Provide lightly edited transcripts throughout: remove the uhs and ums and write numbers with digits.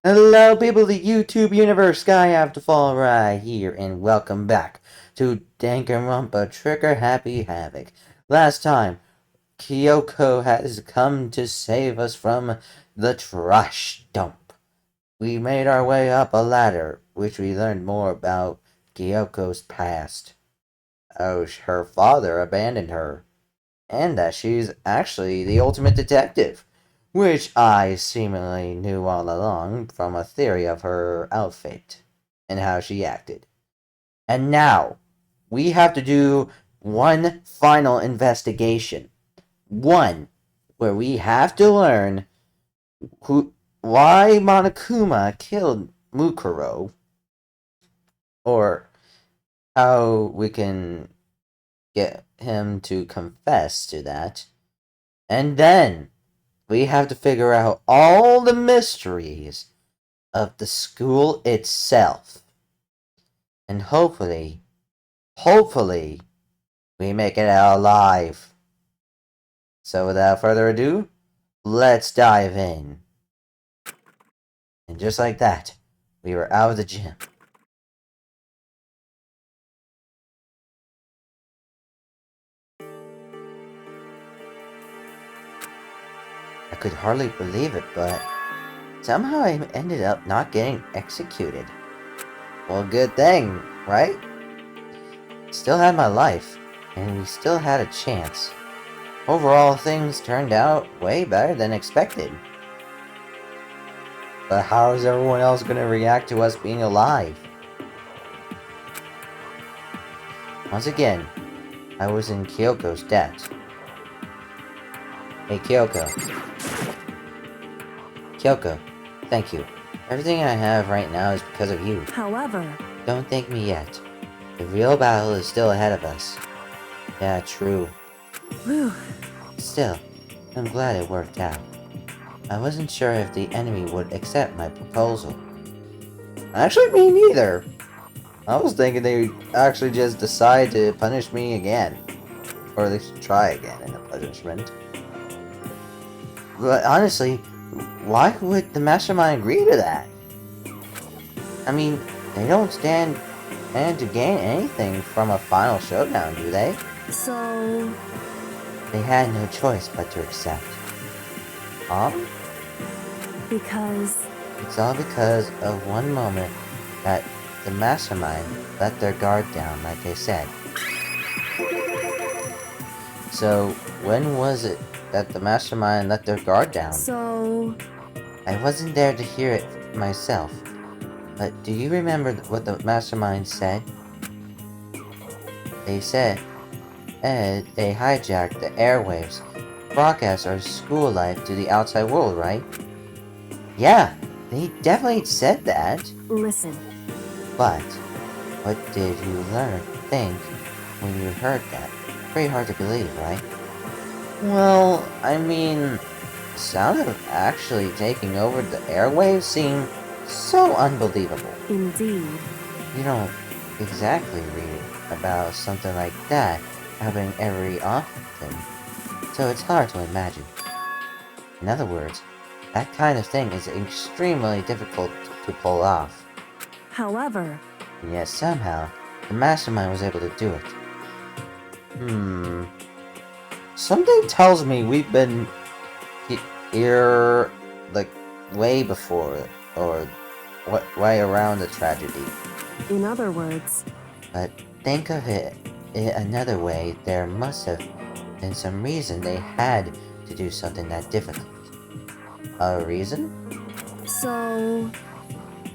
Hello, people of the YouTube universe. Sky After Fall right here, and welcome back to Danganronpa Trigger Happy Havoc. Last time, Kyoko has come to save us from the trash dump. We made our way up a ladder, which we learned more about Kyoko's past. Oh, her father abandoned her, and that she's actually the ultimate detective, which I seemingly knew all along from a theory of her outfit and how she acted. And now, we have to do one final investigation. One, where we have to learn why Monokuma killed Mukuro, or how we can get him to confess to that. And then we have to figure out all the mysteries of the school itself. And hopefully, we make it out alive. So without further ado, let's dive in. And just like that, we were out of the gym. I could hardly believe it, but somehow I ended up not getting executed. Well, good thing, right? Still had my life, and we still had a chance. Overall, things turned out way better than expected. But how is everyone else going to react to us being alive? Once again, I was in Kyoko's debt. Hey Kyoko. Kyoko, thank you. Everything I have right now is because of you. However, Don't thank me yet. The real battle is still ahead of us. Yeah, true. whew, Still, I'm glad it worked out. I wasn't sure if the enemy would accept my proposal. Actually, me neither. I was thinking they would actually just decide to punish me again. Or at least try again in the punishment. But honestly, why would the mastermind agree to that? I mean, they don't stand to gain anything from a final showdown, do they? so They had no choice but to accept. Huh? because It's all because of one moment that the mastermind let their guard down, like they said. So, when was it that the mastermind let their guard down? so I wasn't there to hear it myself, but do you remember what the mastermind said? They said they hijacked the airwaves, broadcast our school life to the outside world, right? Yeah, they definitely said that. listen. But what did you think when you heard that? Pretty hard to believe, right? Well, I mean, the sound of actually taking over the airwaves seemed so unbelievable. Indeed. You don't exactly read about something like that happening every often, so it's hard to imagine. In other words, that kind of thing is extremely difficult to pull off. However, And yet somehow, the mastermind was able to do it. Something tells me we've been here, like, way before, or way around the tragedy. in other words, But think of it in another way, there must have been some reason they had to do something that difficult. A reason? so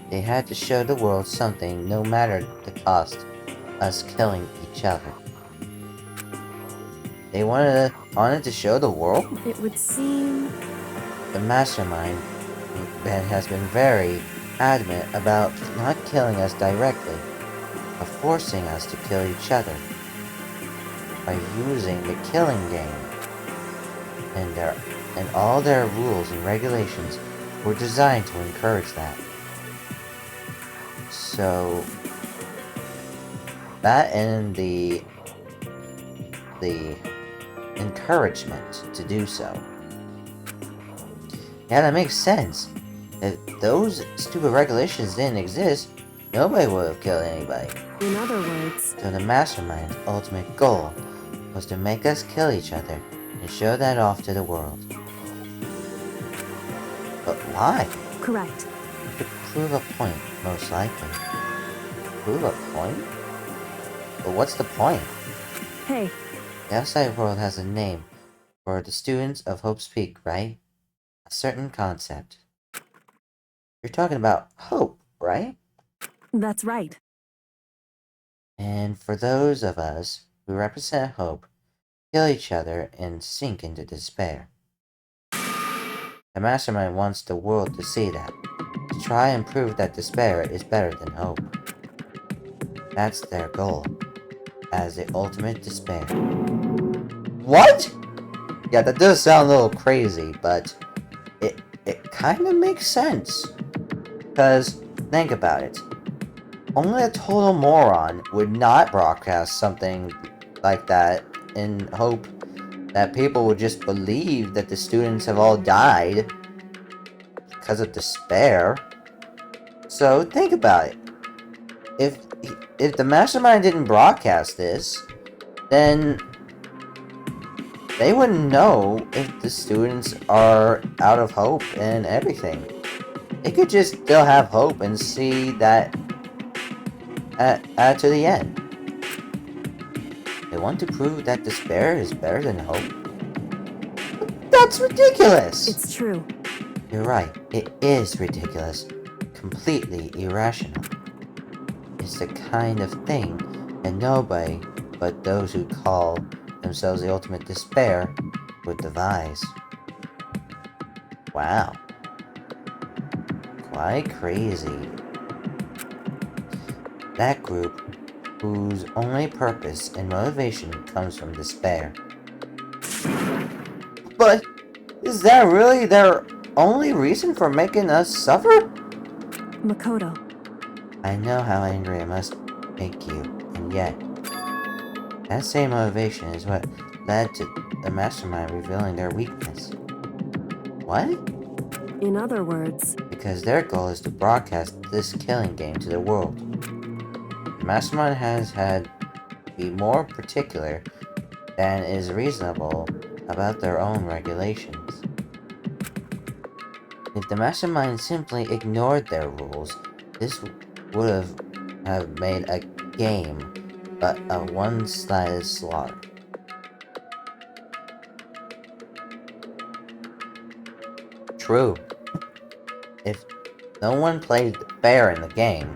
They had to show the world something, no matter the cost, us killing each other. They wanted to show the world? it would seem The mastermind that has been very adamant about not killing us directly, but forcing us to kill each other by using the killing game. And all their rules and regulations were designed to encourage that. So that and the encouragement to do so. Yeah, that makes sense. If those stupid regulations didn't exist, nobody would have killed anybody. In other words, So the mastermind's ultimate goal was to make us kill each other and show that off to the world. But why? correct. To prove a point, most likely. Prove a point? But what's the point? Hey, The outside world has a name for the students of Hope's Peak, right? A certain concept. You're talking about hope, right? that's right. And for those of us who represent hope, kill each other and sink into despair. The mastermind wants the world to see that, to try and prove that despair is better than hope. That's their goal, as the ultimate despair. What? Yeah, that does sound a little crazy, but it kind of makes sense. Because, think about it. Only a total moron would not broadcast something like that in hope that people would just believe that the students have all died because of despair. So think about it. If the mastermind didn't broadcast this, then they wouldn't know if the students are out of hope and everything. They could just still have hope and see that to the end. They want to prove that despair is better than hope. That's ridiculous! It's true. You're right, it is ridiculous. Completely irrational. It's the kind of thing that nobody but those who call themselves the ultimate despair would devise. Wow. Quite crazy. That group whose only purpose and motivation comes from despair. But is that really their only reason for making us suffer? Makoto, I know how angry it must make you, and yet, that same motivation is what led to the mastermind revealing their weakness. What? in other words, Because their goal is to broadcast this killing game to the world. The mastermind has had to be more particular than is reasonable about their own regulations. If the mastermind simply ignored their rules, this would have made a game but a one-sided slaughter. True. If no one played fair in the game,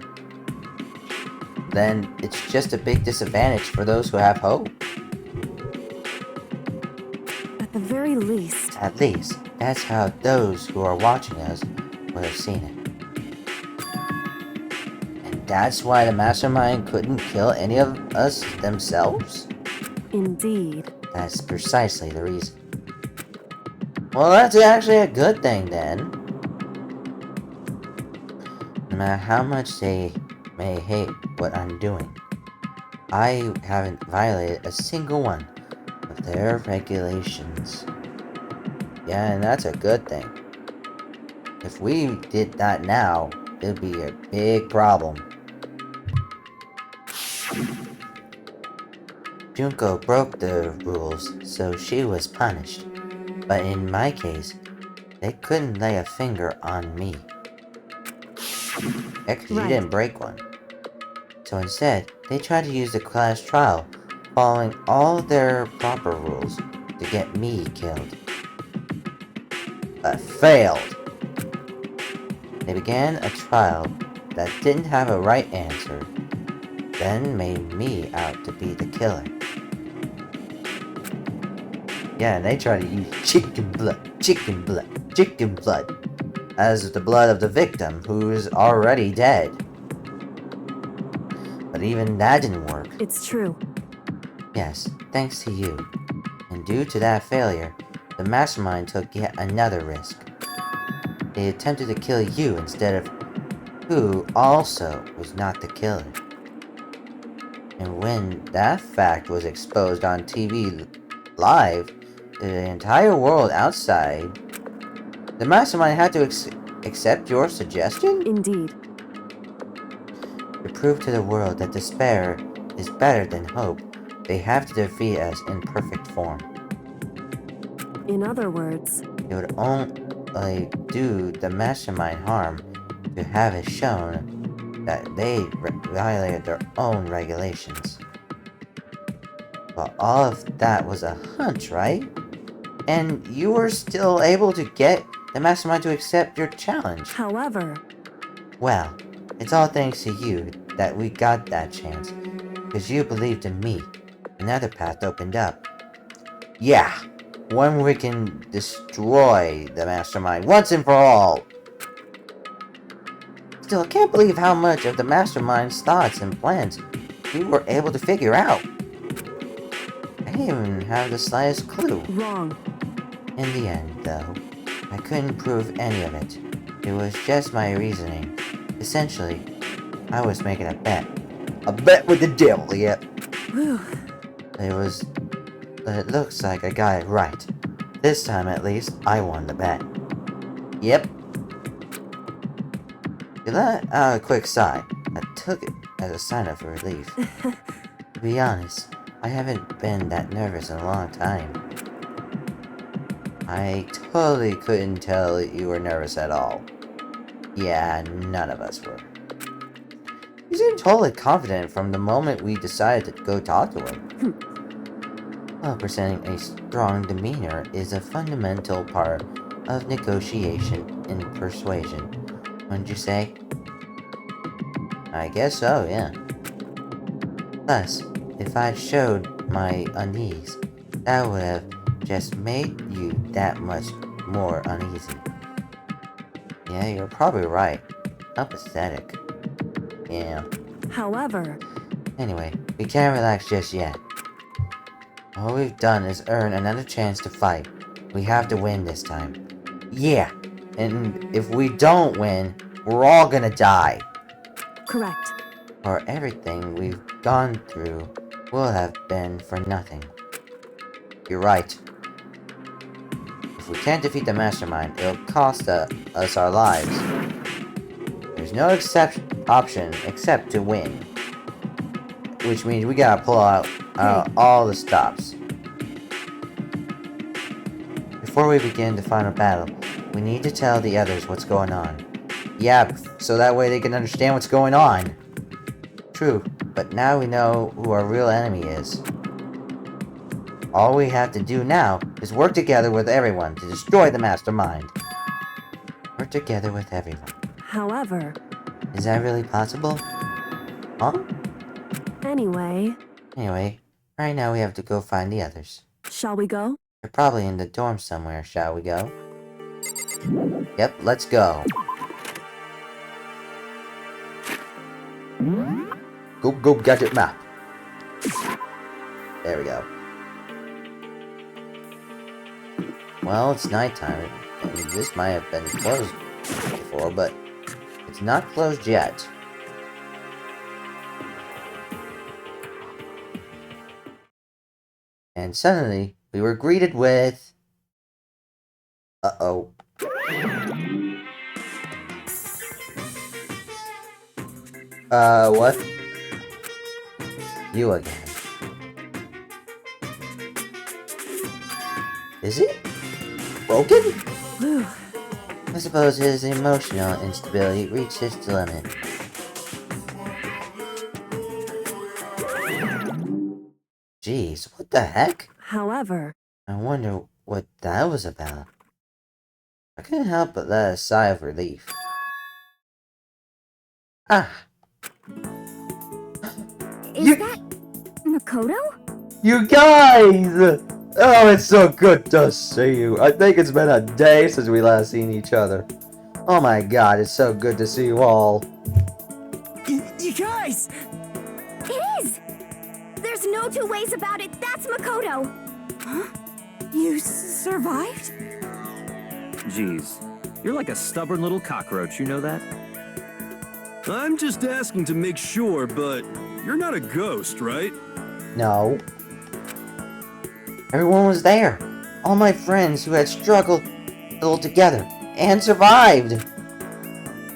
then it's just a big disadvantage for those who have hope. at the very least, At least, that's how those who are watching us would have seen it. And that's why the mastermind couldn't kill any of us themselves? indeed. That's precisely the reason. Well, that's actually a good thing then. No matter how much they may hate what I'm doing, I haven't violated a single one of their regulations. Yeah, and that's a good thing. If we did that now, it'd be a big problem. Junko broke the rules, so she was punished. But in my case, they couldn't lay a finger on me. Heck, she Right. didn't break one. So instead, they tried to use the class trial, following all their proper rules, to get me killed. But failed. They began a trial that didn't have a right answer, then made me out to be the killer. Yeah, and they try to use chicken blood, as the blood of the victim who's already dead. But even that didn't work. It's true. Yes, thanks to you. And due to that failure, the mastermind took yet another risk. They attempted to kill you instead of who also was not the killer. And when that fact was exposed on TV live to the entire world outside, the mastermind had to accept your suggestion? Indeed. To prove to the world that despair is better than hope, they have to defeat us in perfect form. In other words, It would only do the mastermind harm to have it shown that they violated their own regulations. But all of that was a hunch, right? And you were still able to get the mastermind to accept your challenge. however, Well, it's all thanks to you that we got that chance. Because you believed in me. Another path opened up. Yeah, one we can destroy the mastermind once and for all. Still, I can't believe how much of the mastermind's thoughts and plans you were able to figure out. I didn't even have the slightest clue. wrong. In the end, though, I couldn't prove any of it. It was just my reasoning. Essentially, I was making a bet. A bet with the devil, yep. Whew. But it looks like I got it right. This time, at least, I won the bet. Yep. You let out a quick sigh. I took it as a sign of relief. To be honest, I haven't been that nervous in a long time. I totally couldn't tell you were nervous at all. Yeah, none of us were. You seemed totally confident from the moment we decided to go talk to him. While presenting a strong demeanor is a fundamental part of negotiation and persuasion, wouldn't you say? I guess so, yeah. Plus, if I showed my unease, that would have just made you that much more uneasy. Yeah, you're probably right. How pathetic. Yeah. However, Anyway, we can't relax just yet. All we've done is earn another chance to fight. We have to win this time. Yeah, and if we don't win, we're all gonna die. correct. Or everything we've gone through will have been for nothing. You're right. If we can't defeat the mastermind, it'll cost us our lives. There's no option except to win. Which means we gotta pull out all the stops. Before we begin the final battle, we need to tell the others what's going on. Yeah, so that way they can understand what's going on. True, but now we know who our real enemy is. All we have to do now is work together with everyone to destroy the mastermind. Work together with everyone. However, Is that really possible? Huh? anyway, Anyway, right now we have to go find the others. shall we go? They're probably in the dorm somewhere, shall we go? Yep, let's go. Go, gadget map. There we go. Well, it's nighttime, and this might have been closed before, but it's not closed yet. And suddenly, we were greeted with... Uh-oh. What? You again. Is he? Broken? Whew. I suppose his emotional instability reached its limit. Jeez, what the heck? However, I wonder what that was about. I couldn't help but let a sigh of relief. Ah! Is that Makoto? You guys! Oh, it's so good to see you. I think it's been a day since we last seen each other. Oh my god, it's so good to see you all. You guys! It is! There's no two ways about it. That's Makoto. Huh? You survived? Jeez, you're like a stubborn little cockroach, you know that? I'm just asking to make sure, but you're not a ghost, right? No. Everyone was there. All my friends who had struggled together and survived.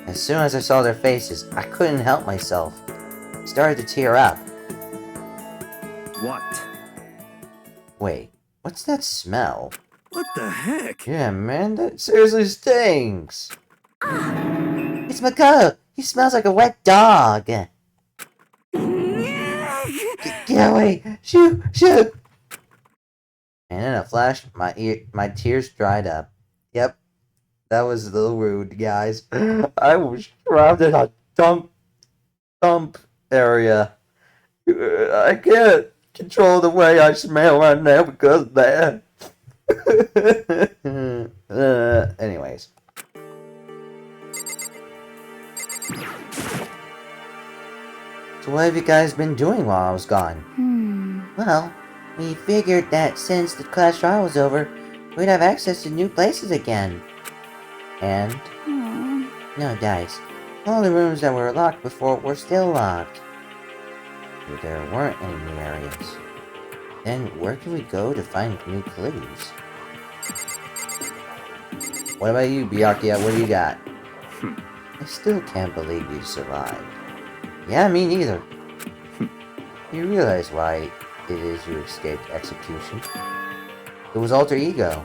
As soon as I saw their faces, I couldn't help myself. I started to tear up. What? Wait, what's that smell? What the heck? Yeah, man, that seriously stinks. It's Makoto. He smells like a wet dog. Get away! Shoot! Shoot! And in a flash, my tears dried up. Yep, that was a little rude, guys. I was trapped in a dump area. I can't control the way I smell right now because of that. Anyways. So what have you guys been doing while I was gone? Well, we figured that since the class trial was over, we'd have access to new places again. And? No dice. All the rooms that were locked before were still locked. There weren't any new areas. Then where can we go to find new clues? What about you, Byakuya? What do you got? I still can't believe you survived. Yeah, me neither. You realize why it is you escaped execution? It was Alter Ego.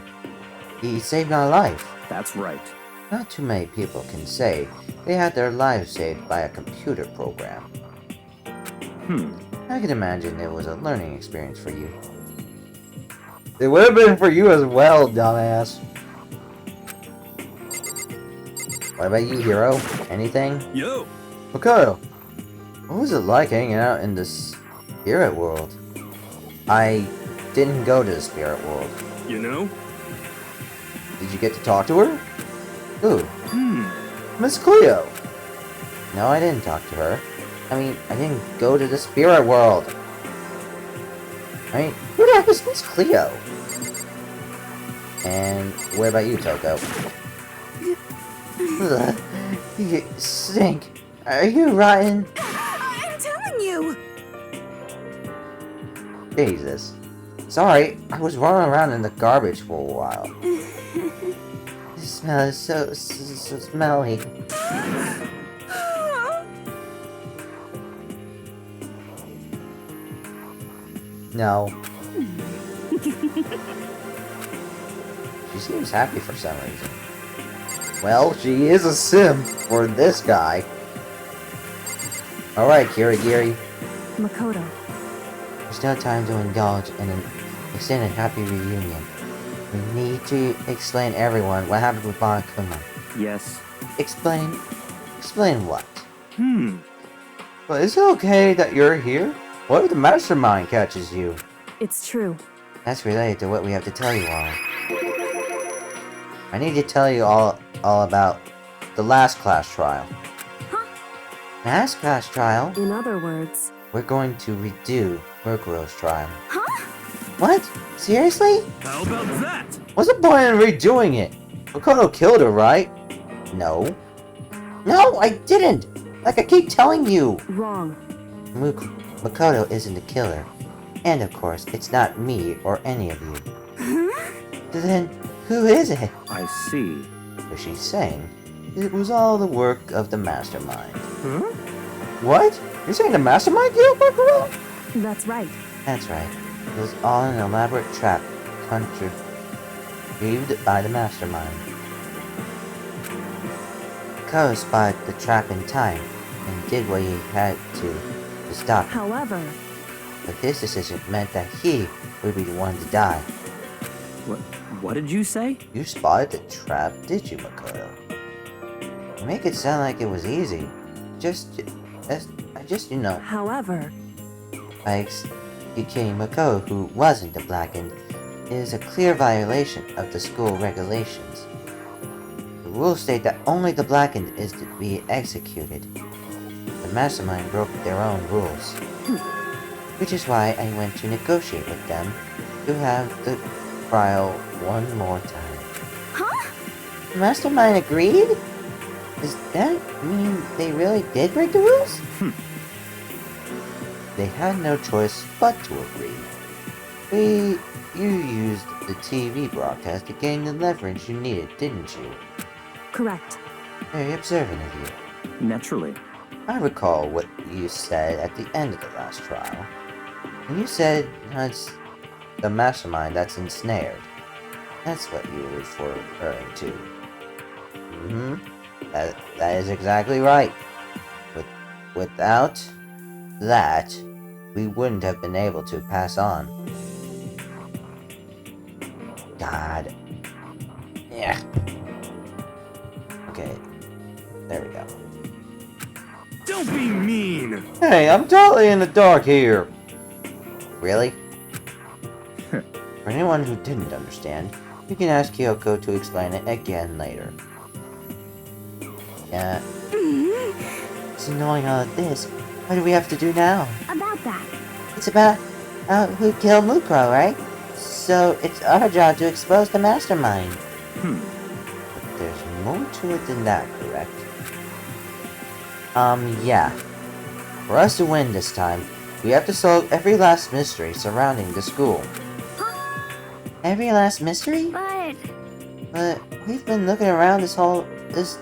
He saved my life. That's right. Not too many people can say they had their lives saved by a computer program. I can imagine it was a learning experience for you. It would have been for you as well, dumbass. What about you, Hero? Anything? Yo! Makoto, what was it like hanging out in the spirit world? I didn't go to the spirit world. You know? Did you get to talk to her? Who? Miss Cleo. No, I didn't talk to her. I mean, I didn't go to the spirit world. I mean, who the heck is Miss Cleo? And what about you, Toko? Ugh, you stink. Are you rotten? I'm telling you! Jesus. Sorry, I was rolling around in the garbage for a while. The smell is so smelly. No. She seems happy for some reason. Well, she is a sim for this guy. Alright, Kirigiri. Makoto. There's no time to indulge in an extended happy reunion. We need to explain everyone what happened with Monokuma. Yes. Explain what? But is it okay that you're here? What if the mastermind catches you? It's true. That's related to what we have to tell you all. I need to tell you all about the last class trial. Huh? Last class trial? In other words, We're going to redo Mukuro's trial. Huh? What? Seriously? How about that? What's the point in redoing it? Makoto killed her, right? No. No, I didn't! Like I keep telling you! wrong. Makoto isn't the killer. And of course, it's not me or any of you. Then, who is it? I see. But she's saying it was all the work of the mastermind. Huh? What? You're saying the mastermind killed Makuro? That's right. That's right. It was all an elaborate trap contrived by the mastermind. Ko spotted the trap in time and did what he had to stop it. However, But his decision meant that he would be the one to die. What did you say? You spotted the trap, did you, Makoto? You make it sound like it was easy. You know, however, by executing Makoto, who wasn't the Blackened, is a clear violation of the school regulations. The rules state that only the Blackened is to be executed. The mastermind broke their own rules. Which is why I went to negotiate with them to have the trial one more time. Huh? The mastermind agreed? Does that mean they really did break the rules? They had no choice but to agree. You used the TV broadcast to gain the leverage you needed, didn't you? correct. Very observant of you. Naturally. I recall what you said at the end of the last trial. And you said it's the mastermind that's ensnared. That's what you were referring to. That is exactly right. Without that, we wouldn't have been able to pass on. God. Yeah. Okay. There we go. Don't be mean! Hey, I'm totally in the dark here! Really? For anyone who didn't understand, you can ask Kyoko to explain it again later. It's annoying all of this. What do we have to do now? About that. It's about who killed Mukuro, right? So it's our job to expose the mastermind. But there's more to it than that, correct? Yeah. For us to win this time, we have to solve every last mystery surrounding the school. Every last mystery? But we've been looking around all this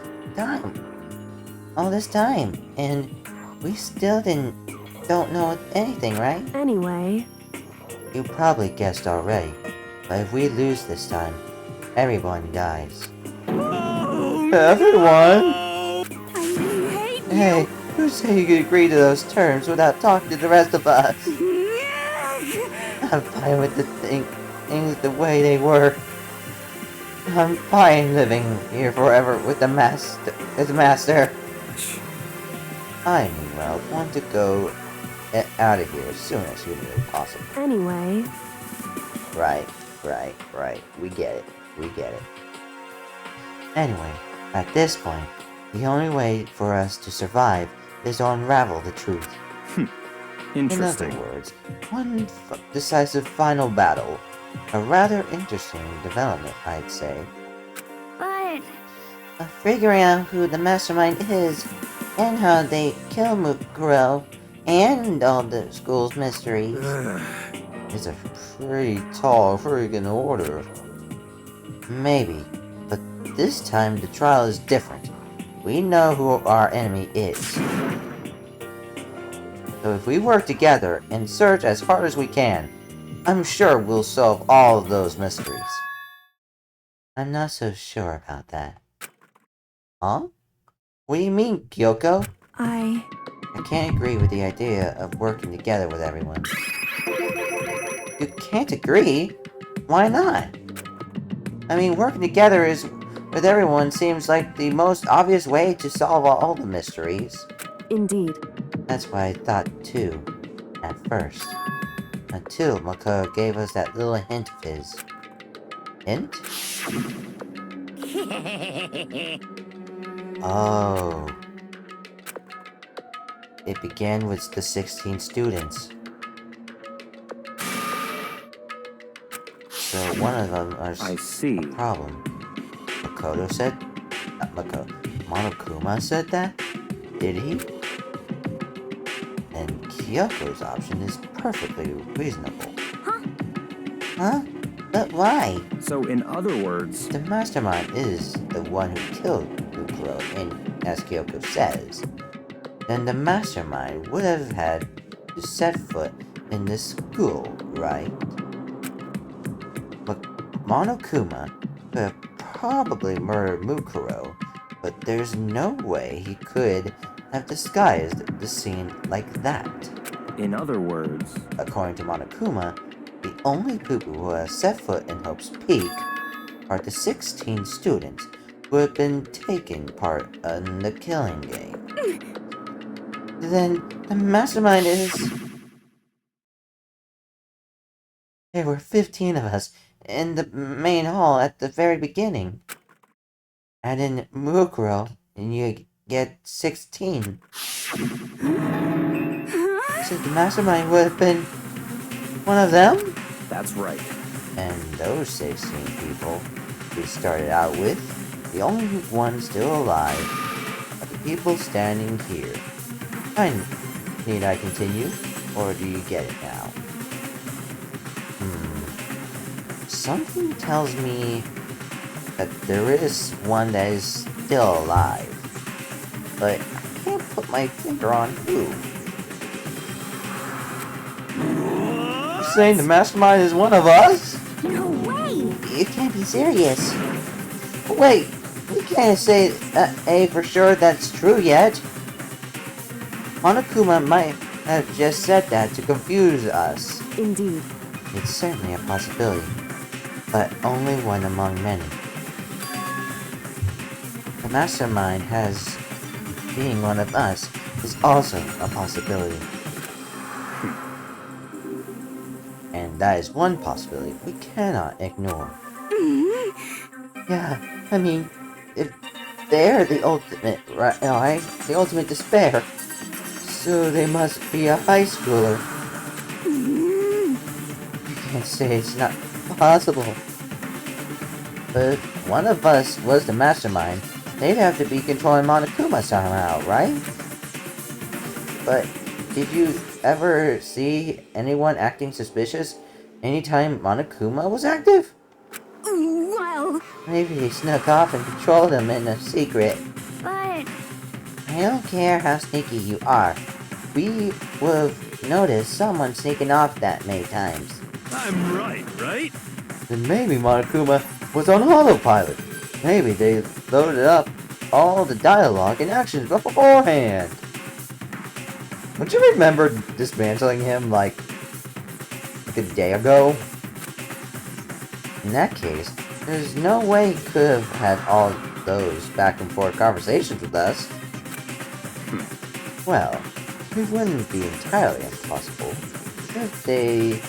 time, and we still don't know anything, right? Anyway, You probably guessed already, but if we lose this time, everyone dies. Everyone? I hate Hey, who said you could agree to those terms without talking to the rest of us? I'm fine with things the way they were. I'm fine living here forever with the master. I, meanwhile, want to go out of here as soon as humanly possible. anyway, Right. We get it. Anyway, at this point, the only way for us to survive is to unravel the truth. Interesting. In other words, one decisive final battle. A rather interesting development, I'd say. But Figuring out who the mastermind is, and how they kill Mukuro, and all the school's mysteries, is a pretty tall friggin' order. Maybe, but this time the trial is different. We know who our enemy is. So if we work together and search as hard as we can, I'm sure we'll solve all of those mysteries. I'm not so sure about that. Huh? What do you mean, Kyoko? I can't agree with the idea of working together with everyone. You can't agree? Why not? I mean, working together with everyone seems like the most obvious way to solve all the mysteries. indeed. That's what I thought too, at first. Until Mako gave us that little hint of his. Hint? Oh. It began with the 16 students. So one of them is I see. a problem. Makoto said... Not Mako. Monokuma said that? Did he? And Kyoko's option is perfectly reasonable. Huh? But why? So, in other words, The mastermind is the one who killed Mukuro, and as Kyoko says, then the mastermind would have had to set foot in the school, right? But Monokuma could have probably murdered Mukuro, but there's no way he could have disguised the scene like that. in other words, According to Monokuma, the only people who have set foot in Hope's Peak are the 16 students who have been taking part in the killing game. Then the mastermind is... There were 15 of us in the main hall at the very beginning. And in Mukuro, and you get 16. So the mastermind would have been one of them? that's right. And those 16 people we started out with, the only ones still alive, are the people standing here. Need I continue, or do you get it now? Something tells me that there is one that is still alive. But I can't put my finger on who. You're saying the mastermind is one of us? No way! You can't be serious. Wait, we can't say for sure that's true yet. Monokuma might have just said that to confuse us. Indeed. It's certainly a possibility, but only one among many. The mastermind has being one of us is also a possibility. And that is one possibility we cannot ignore. Yeah, I mean, if they're the ultimate, right? The ultimate despair. So they must be a high schooler. You can't say it's not possible. But if one of us was the mastermind, they'd have to be controlling Monokuma somehow, right? But did you ever see anyone acting suspicious anytime Monokuma was active? Well, Maybe they snuck off and controlled him in a secret. but... I don't care how sneaky you are. We would have noticed someone sneaking off that many times. I'm right? Then maybe Monokuma was on autopilot. Maybe they loaded up all the dialogue and actions beforehand. Don't you remember dismantling him like a day ago? In that case, there's no way he could have had all those back and forth conversations with us. Well, it wouldn't be entirely impossible if they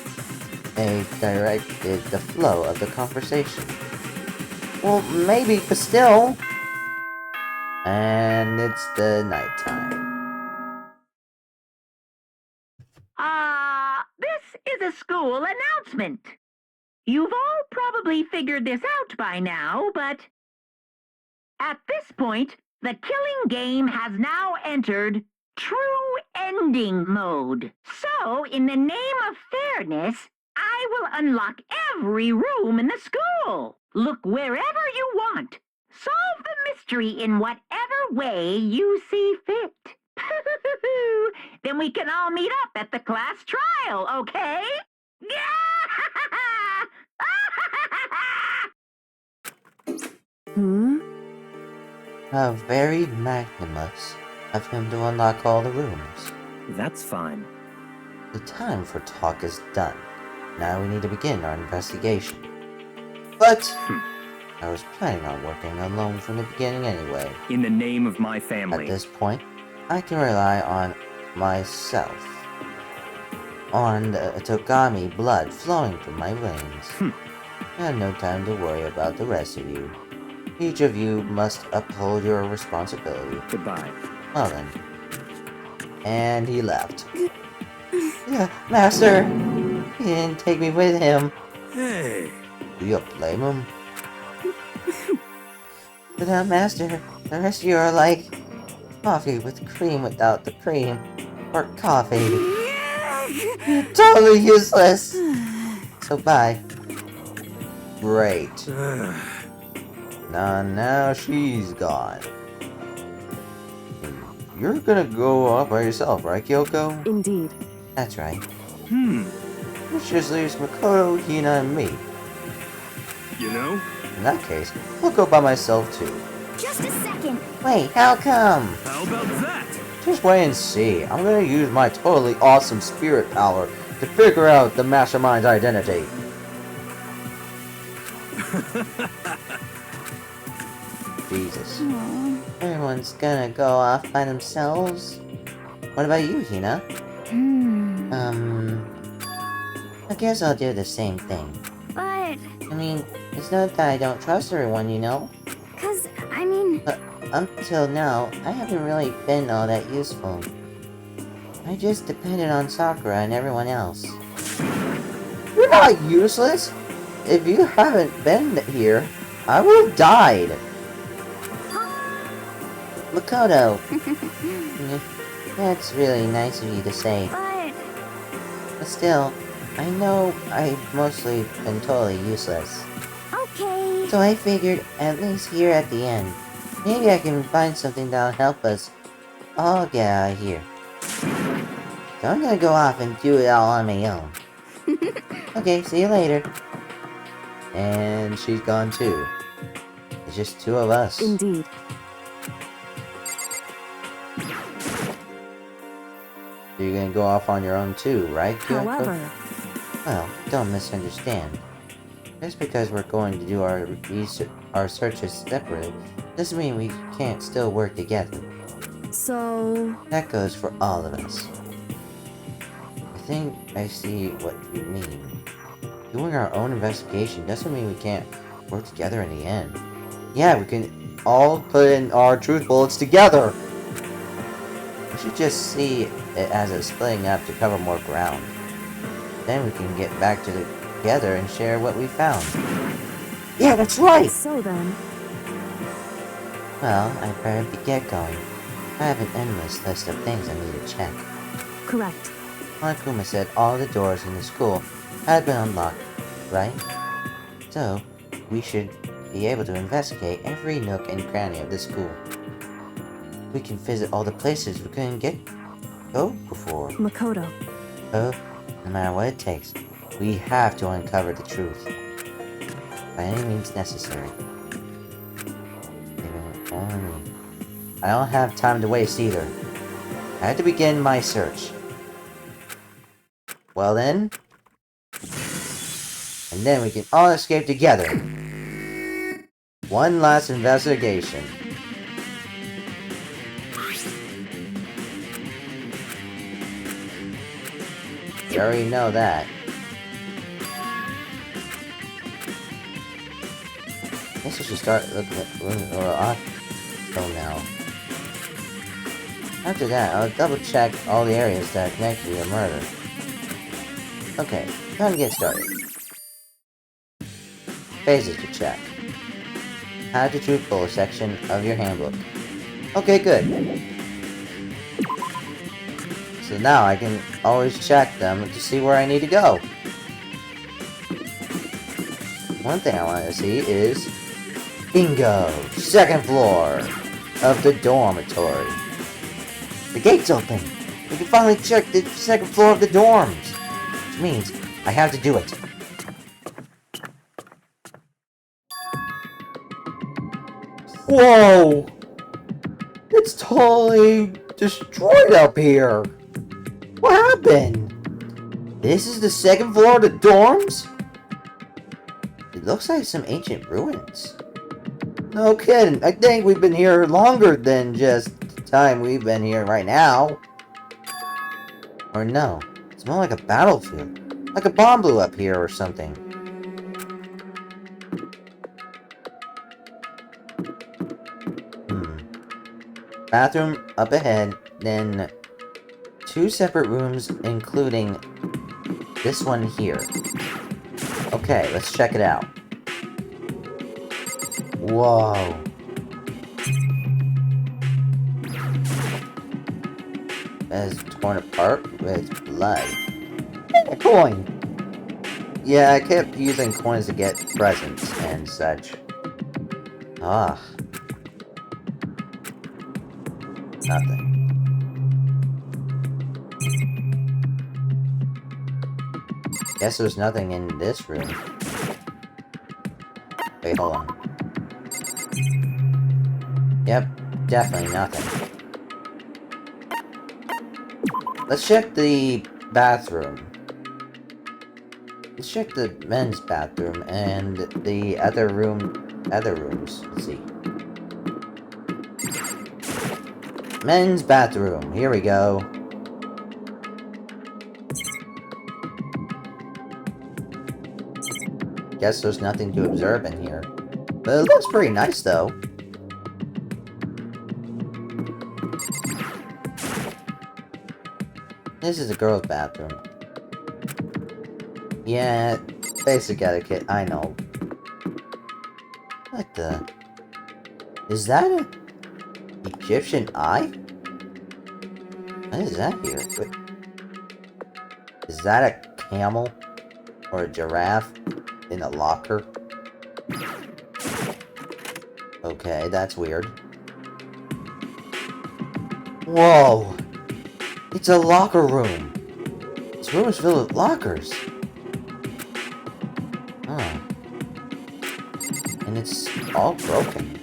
directed the flow of the conversation. Well, maybe, but still. And it's the nighttime. This is a school announcement. You've all probably figured this out by now, but at this point, the killing game has now entered true ending mode. So, in the name of fairness, I will unlock every room in the school. Look wherever you want. Solve the mystery in whatever way you see fit. Then we can all meet up at the class trial, okay? How very magnanimous of him to unlock all the rooms. That's fine. The time for talk is done. Now we need to begin our investigation. But I was planning on working alone from the beginning anyway. In the name of my At family. this point, I can rely on myself. On the Togami blood flowing through my veins. I have no time to worry about the rest of you. Each of you must uphold your responsibility. Goodbye. Well then. And he left. Yeah, Master! He didn't take me with him. Hey, Do you blame him? Without Master, the rest of you are like coffee with cream without the cream. Or coffee. You're totally useless! So bye. Great. Now she's gone. You're gonna go off by yourself, right, Kyoko? Indeed. That's right. Which just leaves Makoto, Hina, and me. you know, In that case, I'll go by myself too. Just a second. Wait, how come? how about that? Just wait and see. I'm gonna use my totally awesome spirit power to figure out the mastermind's identity. Jesus. Everyone's gonna go off by themselves? What about you, Hina? I guess I'll do the same thing. But, I mean, it's not that I don't trust everyone, you know? But until now, I haven't really been all that useful. I just depended on Sakura and everyone else. You're not useless! If you haven't been here, I would have died! Makoto! That's really nice of you to say. But still, I know I've mostly been totally useless. okay. So I figured, at least here at the end, Maybe I can find something that'll help us all get out of here. So I'm gonna go off and do it all on my own. Okay, see you later. And she's gone too. It's just two of us. Indeed. So you're gonna go off on your own too, right, Kyoko? However, Well, don't misunderstand. Just because we're going to do our searches separately, doesn't mean we can't still work together. so That goes for all of us. I think I see what you mean. Doing our own investigation doesn't mean we can't work together in the end. Yeah, we can all put in our truth bullets together! We should just see it as a splitting up to cover more ground. Then we can get back together and share what we found. Yeah, that's right! so then, Well, I better get going. I have an endless list of things I need to check. correct. Monokuma said all the doors in the school had been unlocked, right? So, we should be able to investigate every nook and cranny of the school. We can visit all the places we couldn't go before. Makoto. So, no matter what it takes, we have to uncover the truth. By any means necessary. Even only me. I don't have time to waste either. I have to begin my search. Well then... And then we can all escape together. One last investigation. You already know that. I guess we should start looking at now. After that, I'll double check all the areas that are connected to your murder. Okay, time to get started. Phases to check. How to truth bullet section of your handbook. Okay, good. So now I can always check them to see where I need to go. One thing I want to see is... Bingo! Second floor of the dormitory. The gate's open! We can finally check the second floor of the dorms! Which means I have to do it. Whoa! It's totally destroyed up here! What happened? This is the second floor of the dorms? It looks like some ancient ruins. No kidding, I think we've been here longer than just the time we've been here right now. Or no, it's more like a battlefield. Like a bomb blew up here or something. Bathroom up ahead, then 2 separate rooms including this one here. Okay, let's check it out. Whoa. That is torn apart with blood. A coin! Yeah, I kept using coins to get presents and such. Ah. Nothing. Guess there's nothing in this room. Wait, hold on. Yep, definitely nothing. Let's check the bathroom. Let's check the men's bathroom and the other rooms. Let's see. Men's bathroom. Here we go. Guess there's nothing to observe in here. But it looks pretty nice, though. This is the girls' bathroom. Yeah, basic etiquette, I know. What the? Is that an Egyptian eye? What is that here? Wait. Is that a camel? Or a giraffe? In a locker? Okay, that's weird. Whoa! It's a locker room. This room is filled with lockers. Oh. And it's all broken.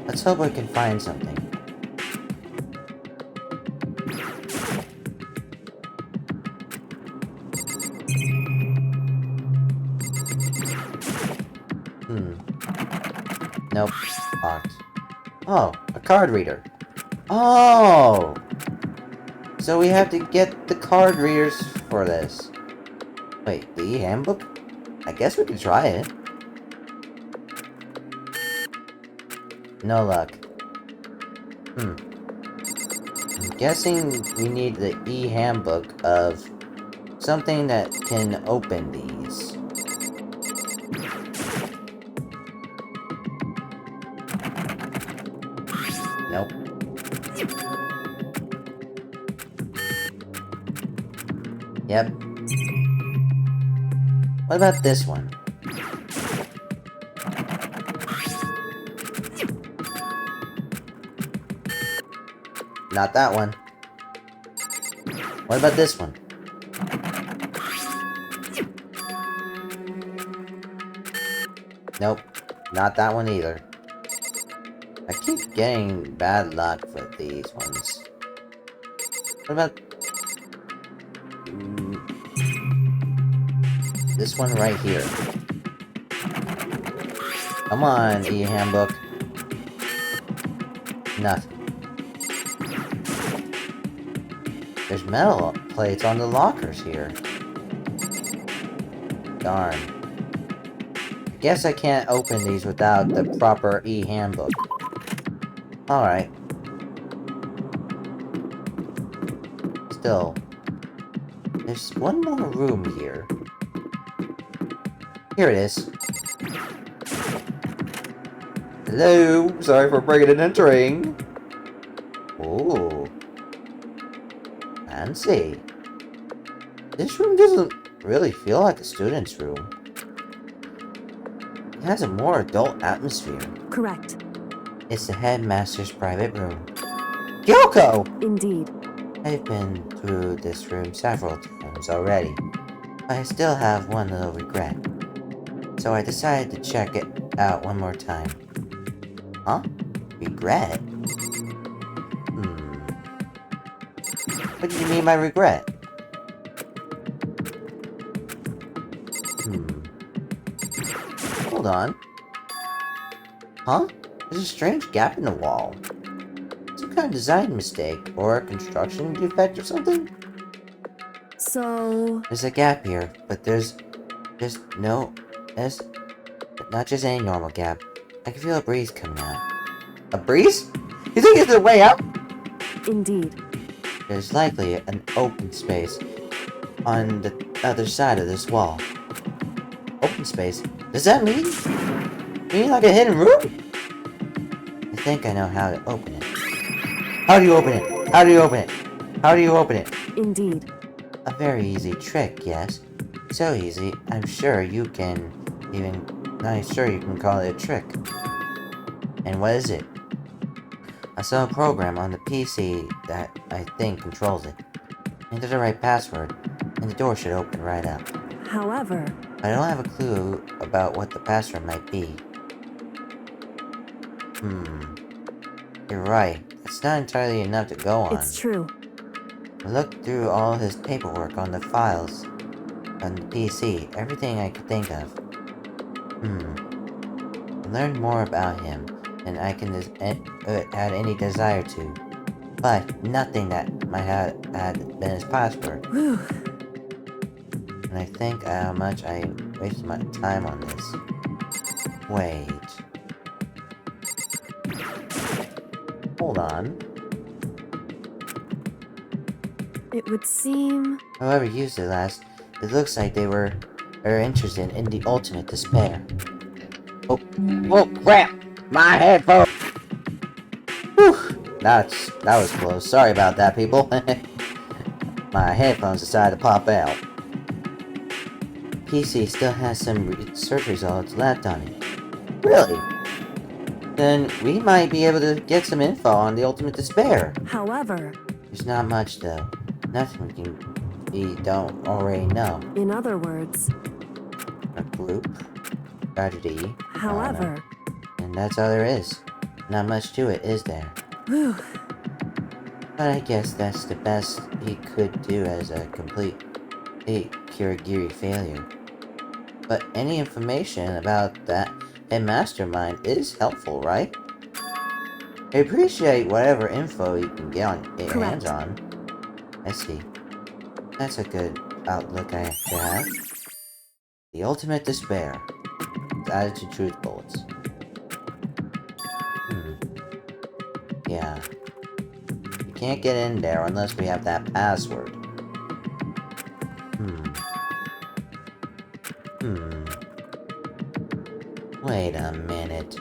Let's hope I can find something. Nope. Locked. Oh, a card reader. Oh! So we have to get the card readers for this. Wait, the e-handbook? I guess we can try it. No luck. I'm guessing we need the e-handbook of something that can open these. Nope. Yep. What about this one? Not that one. What about this one? Nope. Not that one either. I keep getting bad luck for these ones. What about... this one right here. Come on, e-handbook. Nothing. There's metal plates on the lockers here. Darn. I guess I can't open these without the proper e-handbook. Alright. Still. There's one more room here. Here it is. Hello! Sorry for breaking and entering. Ooh. Fancy. This room doesn't really feel like a student's room. It has a more adult atmosphere. Correct. It's the headmaster's private room. Kyoko! Indeed. I've been through this room several times already, but I still have one little regret. So I decided to check it out one more time. Huh? Regret? What do you mean by regret? Hold on. Huh? There's a strange gap in the wall. Some kind of design mistake, or a construction defect or something? So... There's a gap here, but there's not just any normal gap. I can feel a breeze coming out. A breeze? You think it's the way out? Indeed. There's likely an open space on the other side of this wall. Open space? Does that mean like a hidden room? I think I know how to open it. How do you open it? How do you open it? How do you open it? Indeed. A very easy trick, yes. So easy, I'm sure you can call it a trick. And what is it? I saw a program on the PC that I think controls it. Enter the right password, and the door should open right up. However... I don't have a clue about what the password might be. You're right. It's not entirely enough to go on. It's true. I looked through all his paperwork on the files on the PC, everything I could think of. I learned more about him than I can had any desire to, but nothing that might have had been his password. Whew. And I think how much I wasted my time on this. Wait. Hold on. It would seem... Whoever used it last, it looks like they are interested in the ultimate despair. Oh crap! My headphone! Whew! That was close. Sorry about that, people. My headphones decided to pop out. PC still has some research results left on it. Really? then we might be able to get some info on the ultimate despair. However, There's not much, though. Nothing we don't already know. in other words, A group, tragedy, however, and that's all there is. Not much to it, is there? whew, But I guess that's the best he could do as a complete Kirigiri failure. But any information about that mastermind is helpful, right? I appreciate whatever info you can get on your hands on. I see. That's a good outlook I have to have. The ultimate despair. It's added to truth bullets. Yeah. We can't get in there unless we have that password. Wait a minute.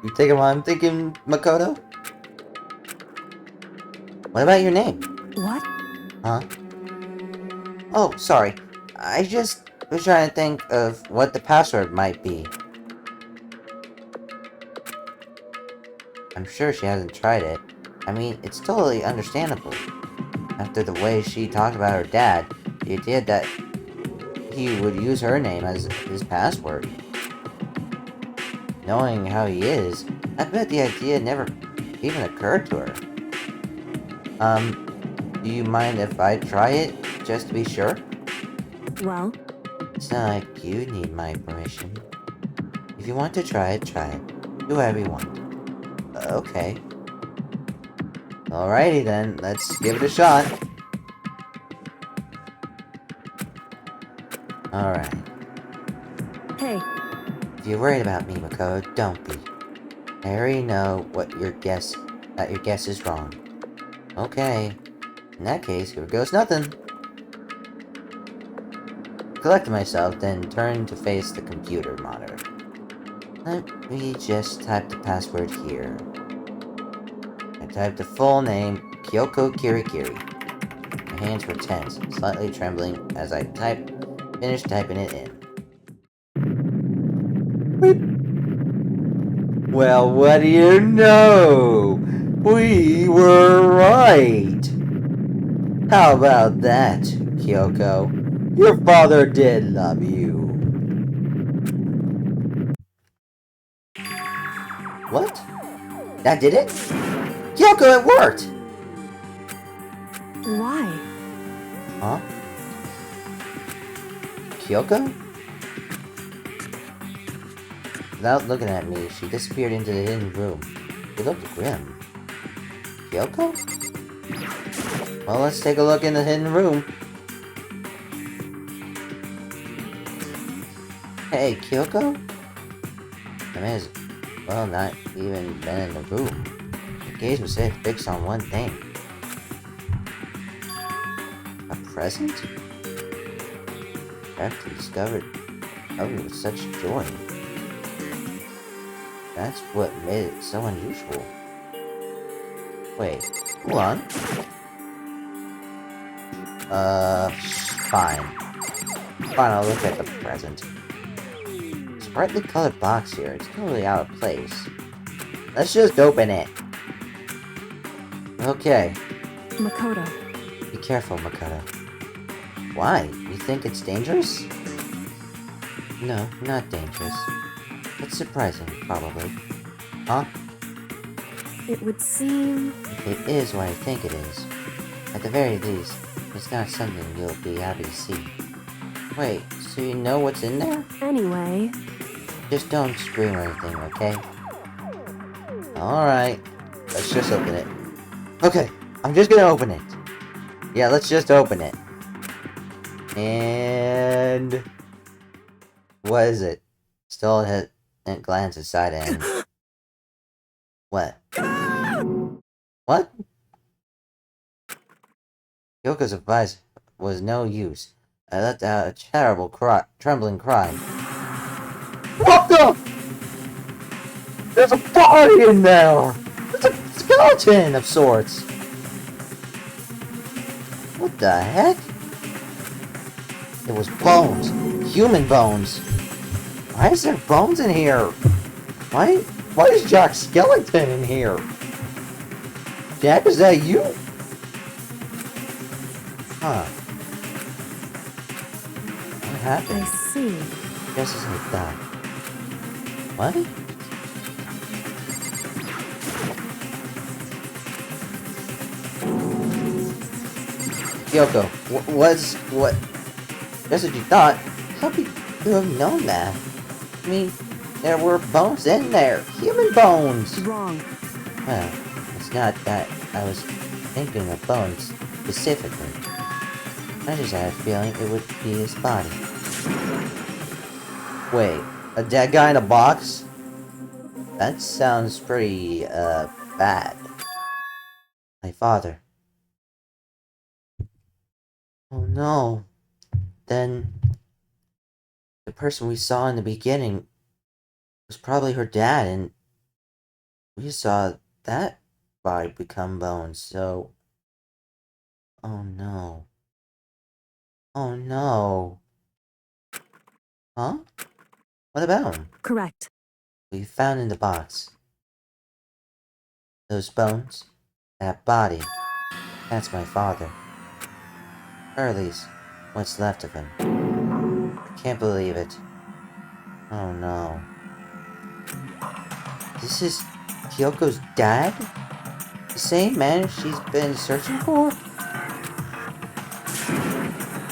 You thinking what I'm thinking, Makoto? What about your name? what? Huh? Oh, sorry. I just was trying to think of what the password might be. I'm sure she hasn't tried it. I mean, it's totally understandable. After the way she talked about her dad, the idea that he would use her name as his password. Knowing how he is, I bet the idea never even occurred to her. Do you mind if I try it, just to be sure? Well, It's not like you need my permission. If you want to try it, try it. Do whatever you want. Okay. Alrighty then, let's give it a shot. Alright. hey, If you're worried about me, Makoto, don't be. I already know that your guess is wrong. Okay. In that case, here goes nothing. Collected myself, then turned to face the computer monitor. Let me just type the password here. I typed the full name, Kyoko Kirigiri. My hands were tense, slightly trembling as I finished typing it in. Well, what do you know? We were right! How about that, Kyoko? Your father did love you. What? That did it? Kyoko, it worked! why? Huh? Kyoko? Without looking at me, she disappeared into the hidden room. She looked grim. Kyoko? Well, let's take a look in the hidden room. Hey, Kyoko? The man has, well, not even been in the room. Her gaze was fixed on one thing. A present? After he discovered it with such joy. That's what made it so unusual. Wait, hold on. Fine. Fine, I'll look at the present. This brightly colored box here, it's totally out of place. Let's just open it. Okay. Makoto, Be careful, Makoto. Why? You think it's dangerous? No, not dangerous. It's surprising, probably. Huh? it would seem... It is what I think it is. At the very least, it's not something you'll be happy to see. Wait, so you know what's in there? Anyway, Just don't scream or anything, okay? Alright. Let's just open it. Okay, I'm just gonna open it. Yeah, let's just open it. And... what is it? Still a glance inside and... what? What? Yoko's advice was no use. I let out a terrible trembling cry. What the? There's a body in there! It's a skeleton of sorts! What the heck? It was bones. Human bones. Why is there bones in here? Why is Jack Skellington in here? Jack, is that you? Huh. What I happened? see. Guess it's like that. What? Kyoko, what? Just what you thought. How could you have known that? I mean, there were bones in there. Human bones! Wrong. Well, it's not that I was thinking of bones specifically. I just had a feeling it would be his body. Wait, a dead guy in a box? That sounds pretty, bad. My father. Oh no. Then, the person we saw in the beginning was probably her dad, and we saw that body become bones, so... Oh no. Oh no. Huh? What about him? Correct. We found in the box. Those bones, that body, that's my father. Or at least, what's left of him. I can't believe it. Oh no. This is Kyoko's dad? The same man she's been searching for?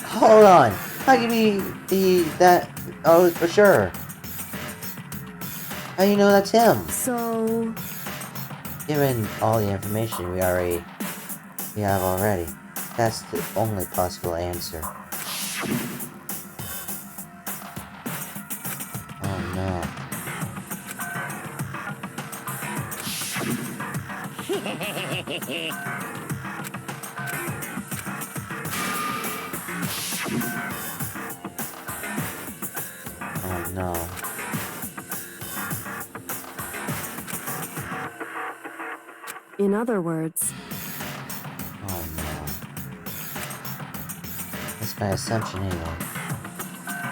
Hold on. How can you be that? Oh, for sure. How do you know that's him? So, Given all the information we have already, that's the only possible answer. Oh no. Oh no. in other words, Oh no. That's my assumption anyway.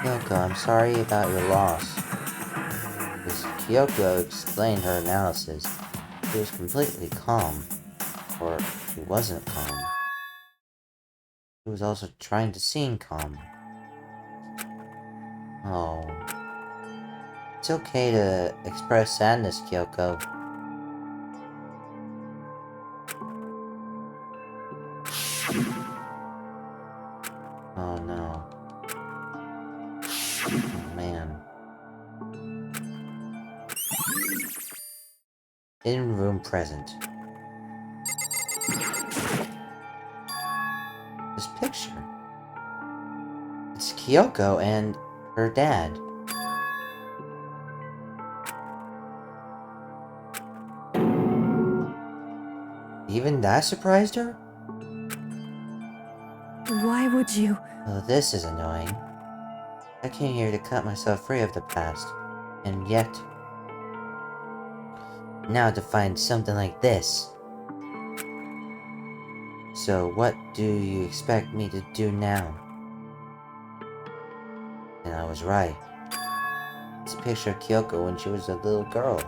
Kyoko, I'm sorry about your loss. As Kyoko explained her analysis, she was completely calm. Or she wasn't calm. She was also trying to seem calm. Oh. It's okay to express sadness, Kyoko. Oh no. Oh man. In room present. This picture. It's Kyoko and her dad. Even that surprised her? why would you? Oh, this is annoying. I came here to cut myself free of the past, and yet... now to find something like this. So what do you expect me to do now? And I was right. It's a picture of Kyoko when she was a little girl.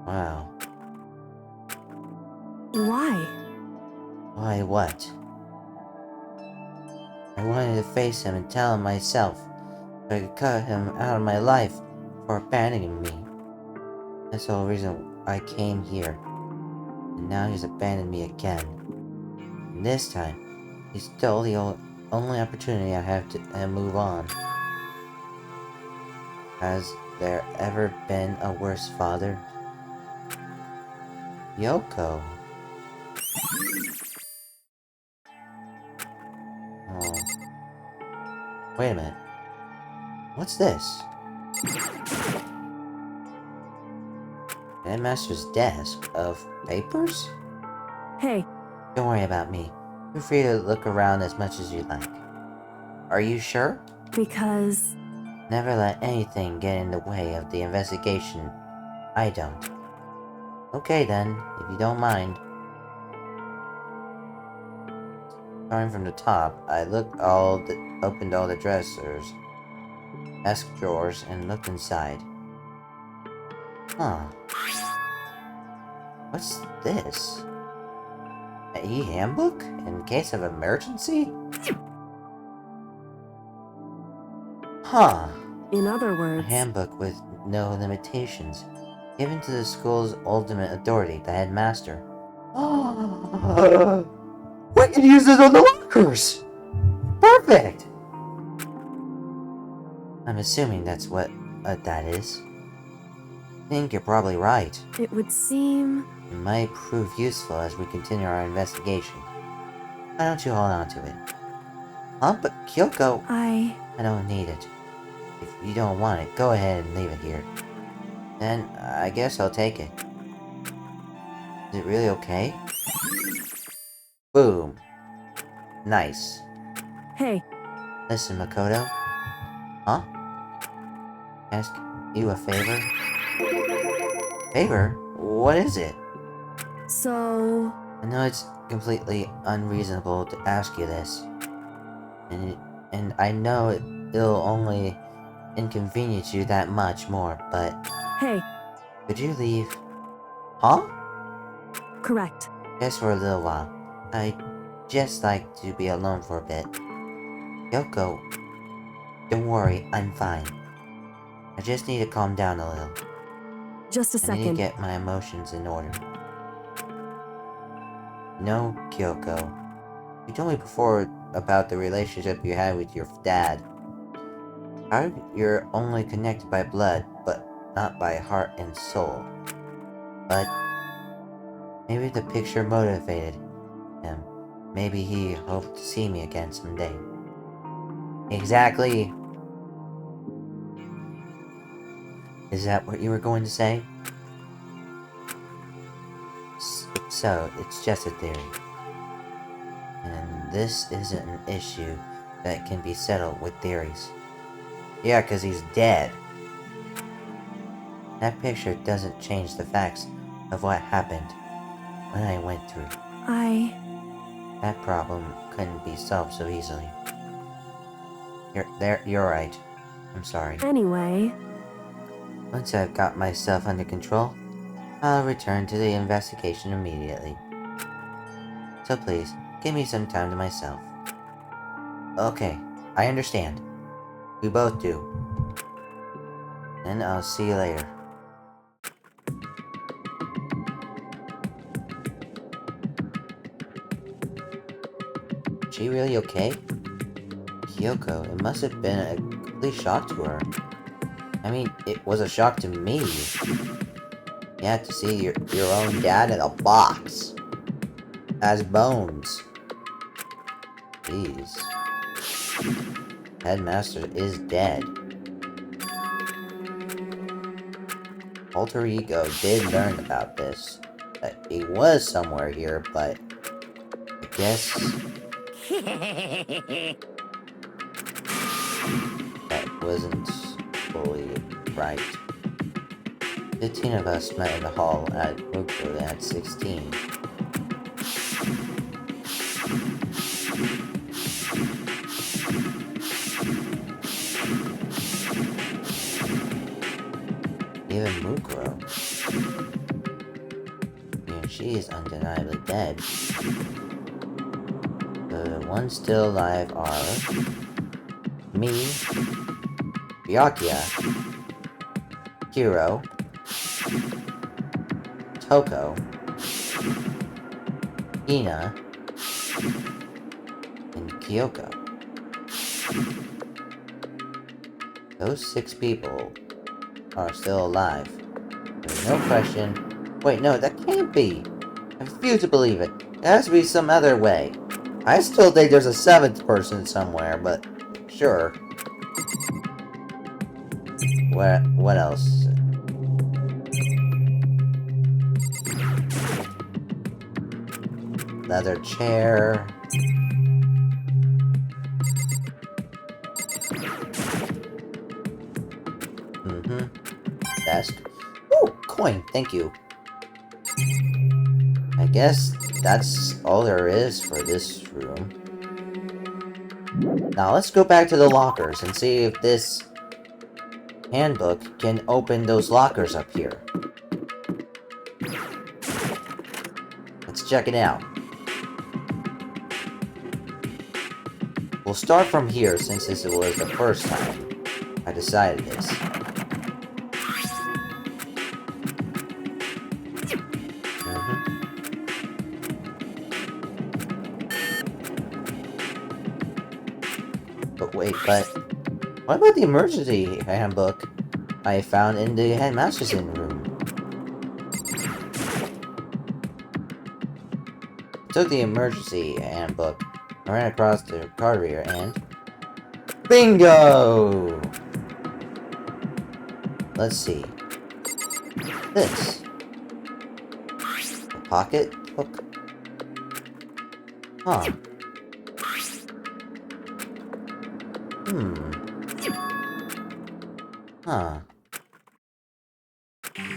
Wow. Why? Why what? I wanted to face him and tell him myself, so I could cut him out of my life for abandoning me. That's the whole reason I came here. And now he's abandoned me again. And this time, he stole the only opportunity I have to move on. Has there ever been a worse father? Yoko. Oh. Wait a minute. What's this? Headmaster's desk of papers? Hey, Don't worry about me. Feel free to look around as much as you like. Are you sure? because Never let anything get in the way of the investigation. I don't. Okay then, if you don't mind. Starting from the top, I opened all the dressers. desk drawers and looked inside. Huh. What's this? An e-handbook? In case of emergency? Huh. In other A words, handbook with no limitations. Given to the school's ultimate authority, the headmaster. We can use this on the lockers! Perfect! I'm assuming that's what that is. I think you're probably right. it would seem... It might prove useful as we continue our investigation. Why don't you hold on to it? Huh? But Kyoko... I don't need it. If you don't want it, go ahead and leave it here. Then, I guess I'll take it. Is it really okay? Boom. Nice. Hey, Listen, Makoto. Huh? Ask you a favor? Favor? What is it? so... I know it's completely unreasonable to ask you this. And I know it'll only inconvenience you that much more, but... Hey, Could you leave? Huh? correct. Just for a little while. I'd just like to be alone for a bit. Yoko, don't worry, I'm fine. I just need to calm down a little. Just a I need to second. get my emotions in order. No, Kyoko. You told me before about the relationship you had with your dad. How you're only connected by blood, but not by heart and soul. But maybe the picture motivated him. Maybe he hoped to see me again someday. Exactly. Is that what you were going to say? So, it's just a theory. And this isn't an issue that can be settled with theories. Yeah, because he's dead. That picture doesn't change the facts of what happened when I went through. That problem couldn't be solved so easily. You're right. I'm sorry. Anyway, Once I've got myself under control, I'll return to the investigation immediately. So please, give me some time to myself. Okay, I understand. We both do. And I'll see you later. Is she really okay? Kyoko, it must have been a complete shock to her. I mean, it was a shock to me. You had to see your own dad in a box. As bones. Jeez. Headmaster is dead. Alter Ego did learn about this. That he was somewhere here, but... I guess... that wasn't fully right. 15 of us met in the hall at Mukuru at 16. Even Mukuro. And she is undeniably dead. The ones still alive are... me, Byakuya, Hiro, Toko, Ina, and Kyoko. Those 6 people are still alive. There's no question. Wait, no, that can't be. I refuse to believe it. There has to be some other way. I still think there's a 7th person somewhere, but sure. What else? Leather chair. Desk. Oh, coin, thank you. I guess that's all there is for this room. Now let's go back to the lockers and see if this handbook can open those lockers up here. Let's check it out. We'll start from here since this was the first time I decided this. But wait, what about the emergency handbook I found in the headmaster's room? I took the emergency handbook, I ran across the corridor, and bingo! Let's see. This. A pocket book. Huh. Huh.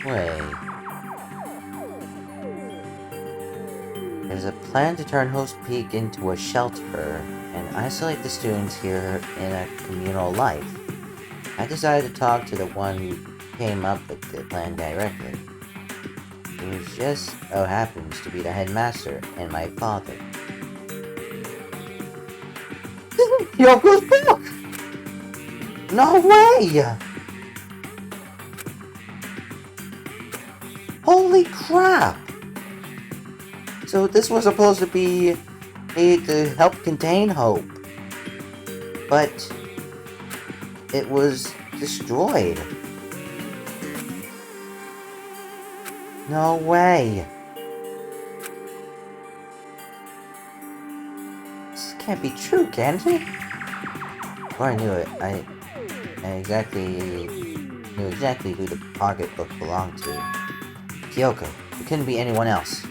Wait. There's a plan to turn Host Peak into a shelter and isolate the students here in a communal life. I decided to talk to the one who came up with the plan directly. Who just so happens to be the headmaster and my father. Yoko's book! No way! Holy crap! So this was supposed to be made to help contain Hope. But it was destroyed. No way. This can't be true, can it? Before I knew it, I knew exactly who the pocketbook belonged to. Kyoko. It couldn't be anyone else.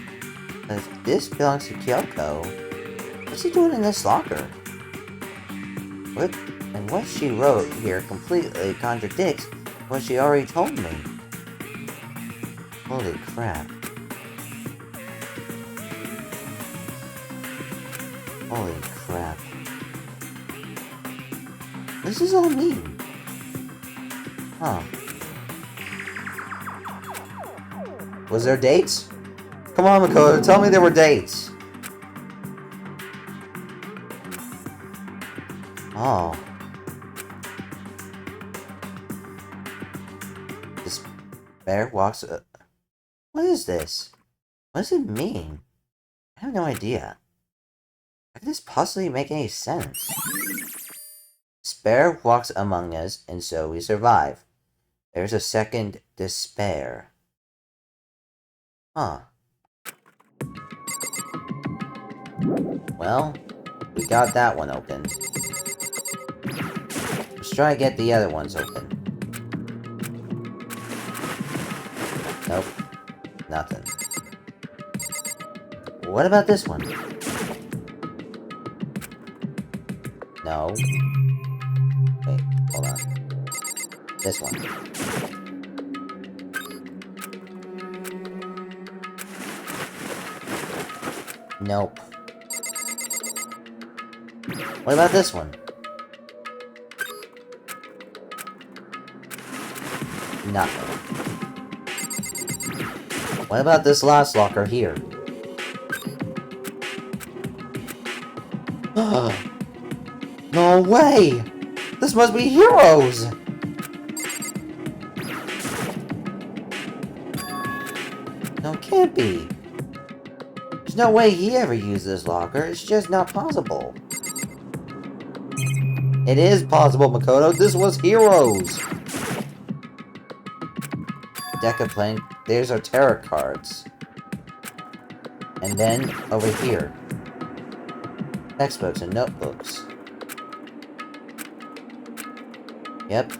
But if this belongs to Kyoko, what's he doing in this locker? What she wrote here completely contradicts what she already told me. Holy crap. Holy crap. What does this all mean? Huh. Was there dates? Come on, Makoto, tell me there were dates. Oh. This bear walks... What is this? What does it mean? I have no idea. How could this possibly make any sense? Despair walks among us, and so we survive. There's a second despair. Huh. Well, we got that one open. Let's try to get the other ones open. Nope. Nothing. What about this one? No. Wait, hold on. This one. Nope. What about this one? Nothing. What about this last locker here? No way! This must be Heroes! No, it can't be. There's no way he ever used this locker. It's just not possible. It is possible, Makoto. This was Heroes! Deck of playing. There's our tarot cards. And then, over here. Textbooks and notebooks. Yep.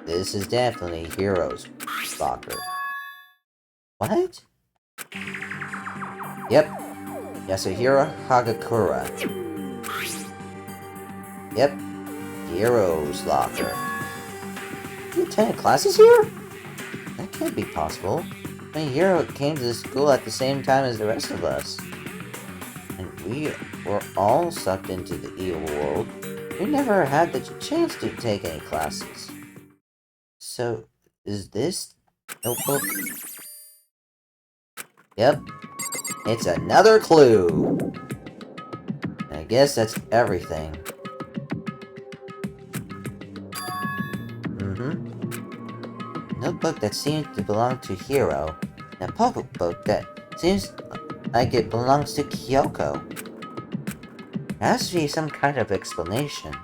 This is definitely Heroes' locker. What? Yep. Yasuhiro Hagakura. Yep. Heroes' locker. You attended classes here? That can't be possible. My hero came to the school at the same time as the rest of us. And we were all sucked into the evil world. We never had the chance to take any classes. So, is this notebook? Yep. It's another clue. I guess that's everything. Notebook that seems to belong to Hiro. And a pocket book that seems like it belongs to Kyoko. There has to be some kind of explanation.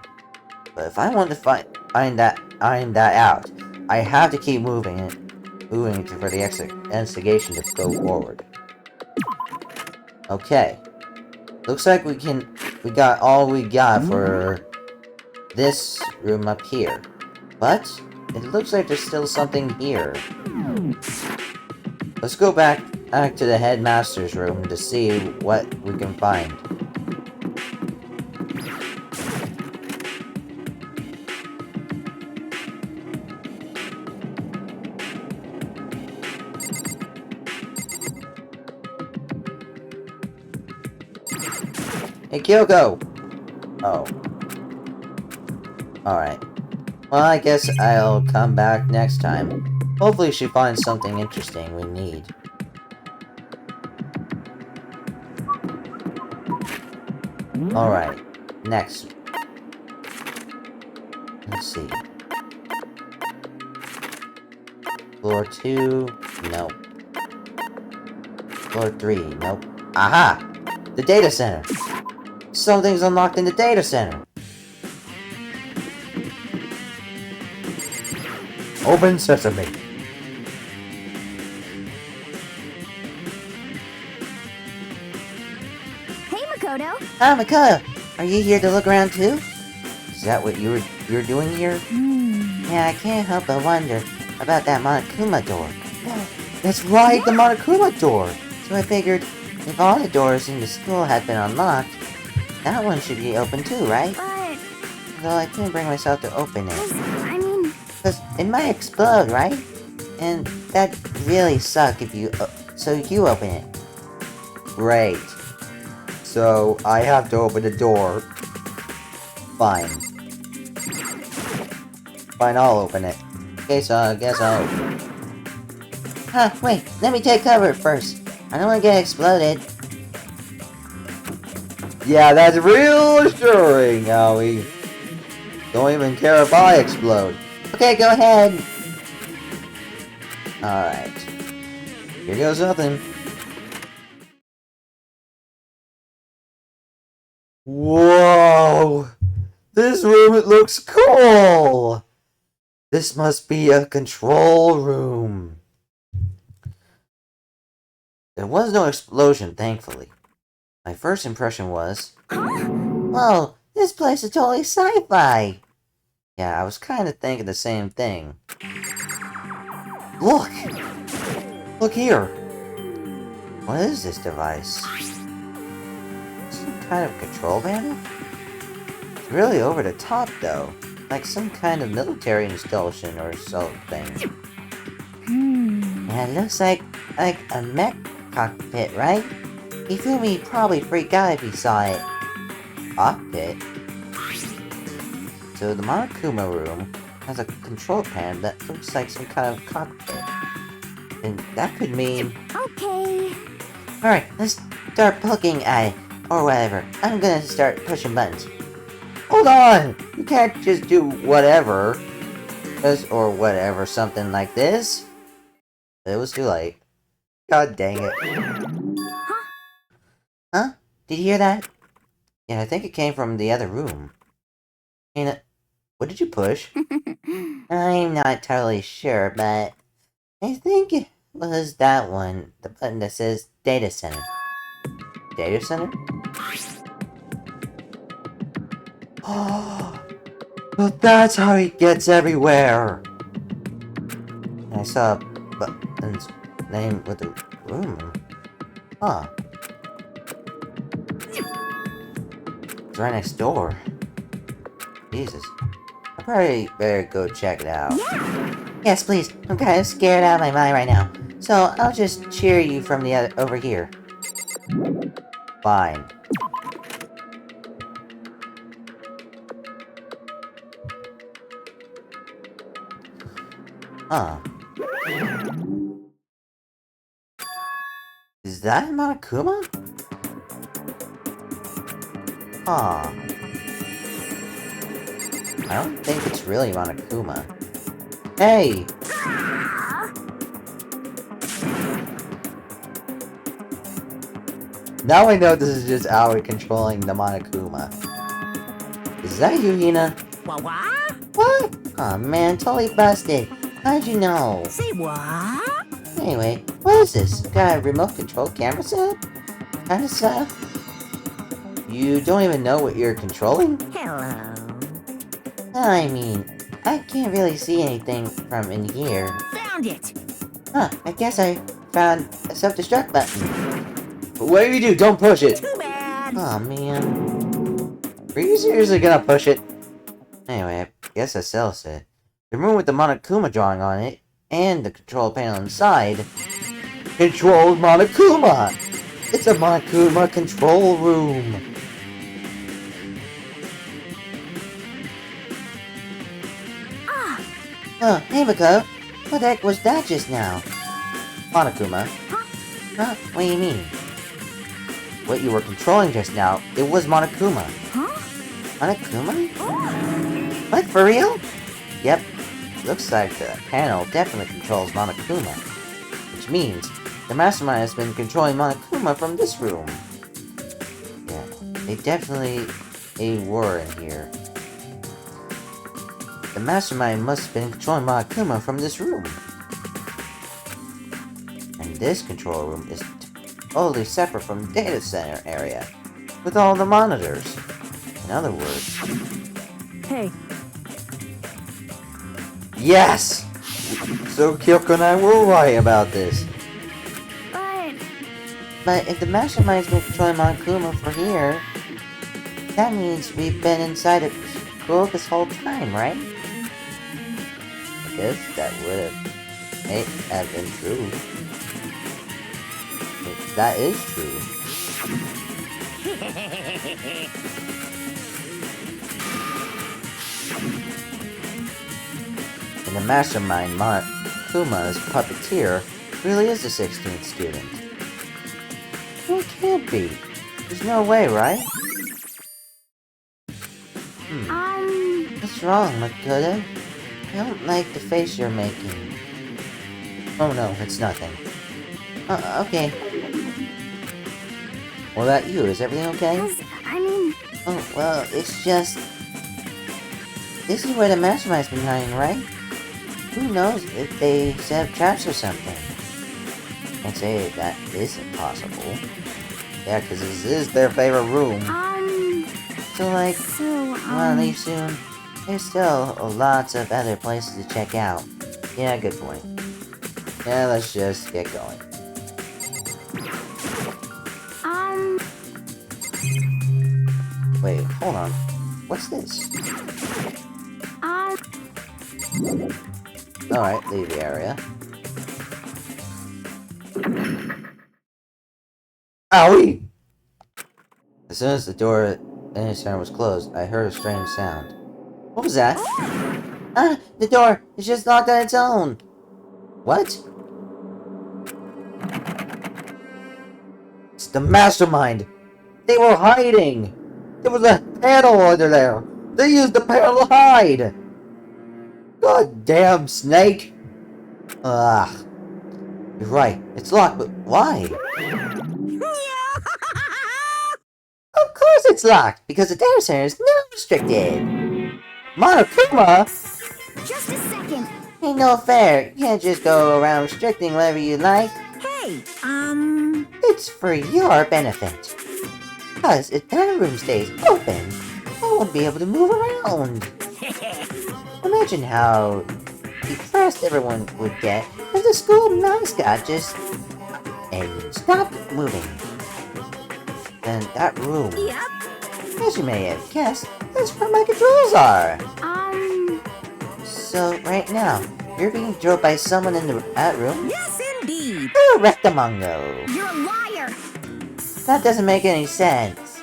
But if I want to find that out, I have to keep moving for the investigation to go forward. Okay. Looks like we got all we got for this room up here. But it looks like there's still something here. Let's go back to the headmaster's room to see what we can find. Hey, Kyoko! Oh. Alright. Well, I guess I'll come back next time. Hopefully she finds something interesting we need. Alright. Next. Let's see. Floor 2. Nope. Floor 3. Nope. Aha! The data center! Something's unlocked in the data center! Open sesame. Hey, Makoto. Ah, Makoto! Are you here to look around too? Is that what you're doing here? Yeah, I can't help but wonder about that Monokuma door. That's right, the Monokuma door! So I figured, if all the doors in the school had been unlocked, that one should be open too, right? But Though I couldn't bring myself to open it. I mean, Because it might explode, right? And that'd really suck if you... so you open it. Great. So, I have to open the door. Fine. Fine, I'll open it. Okay, so I guess I'll... Huh, wait. Let me take cover first. I don't want to get exploded. Yeah, that's real assuring, Howie. Don't even care if I explode. Okay, go ahead. Alright. Here goes nothing. Whoa! This room, it looks cool! This must be a control room. There was no explosion, thankfully. My first impression was... Whoa, this place is totally sci-fi! Yeah, I was kind of thinking the same thing. Look! Look here! What is this device? Some kind of control panel? It's really over the top, though. Like some kind of military installation or something. Yeah, it looks like a mech cockpit, right? Ifumi probably freak out if he saw it. Cockpit? So the Monokuma room has a control panel that looks like some kind of cockpit. And that could mean... okay. Alright, let's start poking at it, or whatever. I'm gonna start pushing buttons. Hold on! You can't just do whatever. Or whatever, something like this. It was too late. God dang it. Huh? Did you hear that? Yeah, I think it came from the other room. What did you push? I'm not totally sure, but I think it was that one. The button that says Data Center. Data Center? Oh, well, that's how he gets everywhere. I saw Button's name with the room. Huh. It's right next door. Jesus. I probably better go check it out. Yes, please. I'm kind of scared out of my mind right now. So I'll just cheer you from the other over here. Fine. Huh. Is that Monokuma? Huh. I don't think it's really Monokuma. Hey! Now I know this is just Aoi controlling the Monokuma. Is that you, Hina? What? What? Aw man, totally busted. How'd you know? Say what? Anyway, what is this? Got a remote control camera set? Kinda set? You don't even know what you're controlling? Hello. I mean, I can't really see anything from in here. Found it. Huh, I guess I found a self-destruct button. Whatever you do, don't push it! Too bad. Aw man. Are you seriously gonna push it? Anyway, I guess that settles it. The room with the Monokuma drawing on it, and the control panel inside, controls Monokuma! It's a Monokuma control room! Oh, hey Mako! What the heck was that just now? Monokuma? Huh? What do you mean? What you were controlling just now, it was Monokuma. Huh? Monokuma? What, for real? Yep. Looks like the panel definitely controls Monokuma. Which means the mastermind has been controlling Monokuma from this room. Yeah, they definitely were in here. The mastermind must have been controlling Monokuma from this room. And this control room is totally separate from the data center area, with all the monitors. In other words... Hey, Yes! So Kyoko and I were right about this. But if the mastermind's been controlling Monokuma for here, that means we've been inside of school this whole time, right? I guess that would have been true. If that is true. And the mastermind, Monokuma's puppeteer, really is a 16th student. Well, it can't be. There's no way, right? What's wrong, Makoto? I don't like the face you're making. Oh no, it's nothing. Okay. What about you? Is everything okay? Oh, well, it's just... This is where the mastermind's been hiding, right? Who knows if they set up traps or something? Can't say that isn't possible. Yeah, because this is their favorite room. So, like, wanna leave soon? There's still lots of other places to check out. Yeah, good point. Yeah, let's just get going. Wait, hold on. What's this? Alright, leave the area. Owie! As soon as the door in his center was closed, I heard a strange sound. What was that? Ah! The door! It's just locked on its own! What? It's the mastermind! They were hiding! There was a panel under there! They used the panel to hide! God damn, Snake! Ugh. You're right, it's locked, but why? Of course it's locked, because the data center is now restricted! Monokuma? Just a second. Ain't no fair. You can't just go around restricting whatever you like. Hey, It's for your benefit. Because if that room stays open, I won't be able to move around. Imagine how depressed everyone would get if the school mascot just stopped moving. Then that room, Yep. as you may have guessed, that's where my controls are. So right now, you're being controlled by someone in that room? yes indeed. Oh, rectamungo. You're a liar. That doesn't make any sense.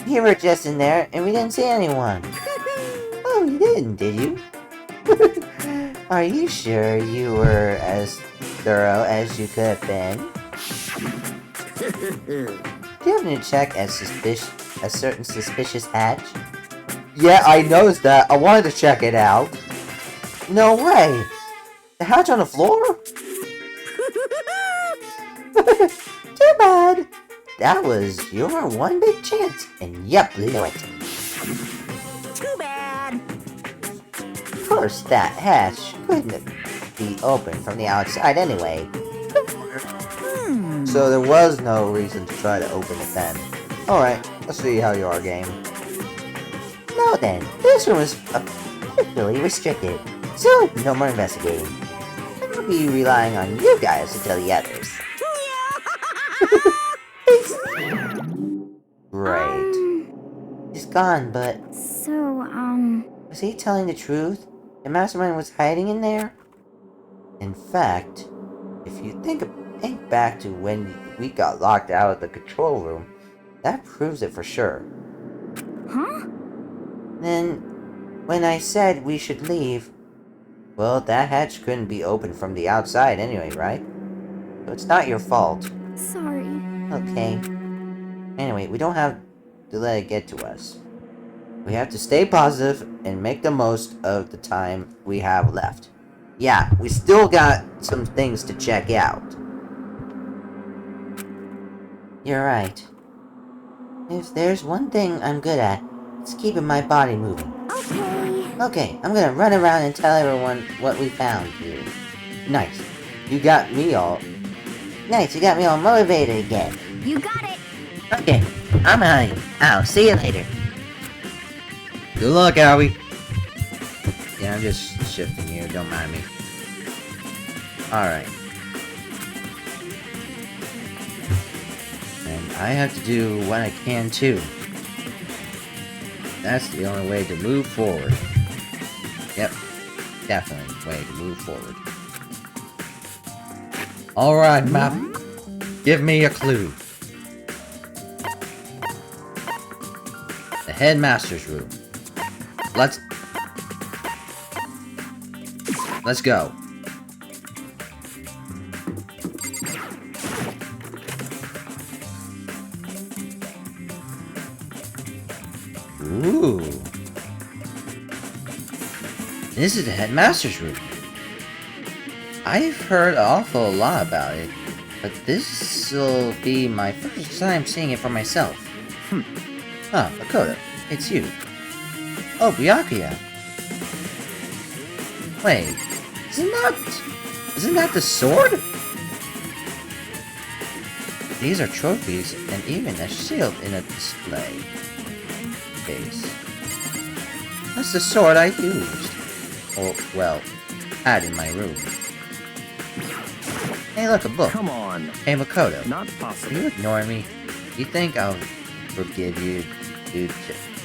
You were just in there, and we didn't see anyone. Oh, you didn't, did you? Are you sure you were as thorough as you could have been? Do you happen to check a certain suspicious hatch? Yeah, I noticed that. I wanted to check it out. No way! The hatch on the floor? Too bad! That was your one big chance, and you blew it. Too bad. Of course, that hatch couldn't be opened from the outside anyway. So there was no reason to try to open it then. Alright, let's see how you are, game. Now then, this room is particularly restricted, so no more investigating. I'll be relying on you guys to tell the others. Great. He's gone, but was he telling the truth? The mastermind was hiding in there? In fact, if you think back to when we got locked out of the control room, that proves it for sure. Huh? Then, when I said we should leave, well, that hatch couldn't be opened from the outside anyway, right? So it's not your fault. Sorry. Okay. Anyway, we don't have to let it get to us. We have to stay positive and make the most of the time we have left. Yeah, we still got some things to check out. You're right. If there's one thing I'm good at, it's keeping my body moving. Okay. Okay, I'm gonna run around and tell everyone what we found here. Nice. You got me all motivated again. You got it. Okay, I'm out of here. I'll see you later. Good luck, Albie. Yeah, I'm just shifting here, don't mind me. Alright. And I have to do what I can too. That's the only way to move forward. Yep, definitely the way to move forward. Alright, map. Give me a clue. The headmaster's room. Let's go. Ooh. This is the headmaster's room. I've heard an awful lot about it, but this'll be my first time seeing it for myself. Ah, Makoto, it's you. Oh, Byakuya. Wait, isn't that the sword? These are trophies and even a shield in a display case. That's the sword I used. Or, well, had in my room. Hey, look, a book. Come on. Hey, Makoto. Not Are possible. you ignoring me? You think I'll forgive you, dude,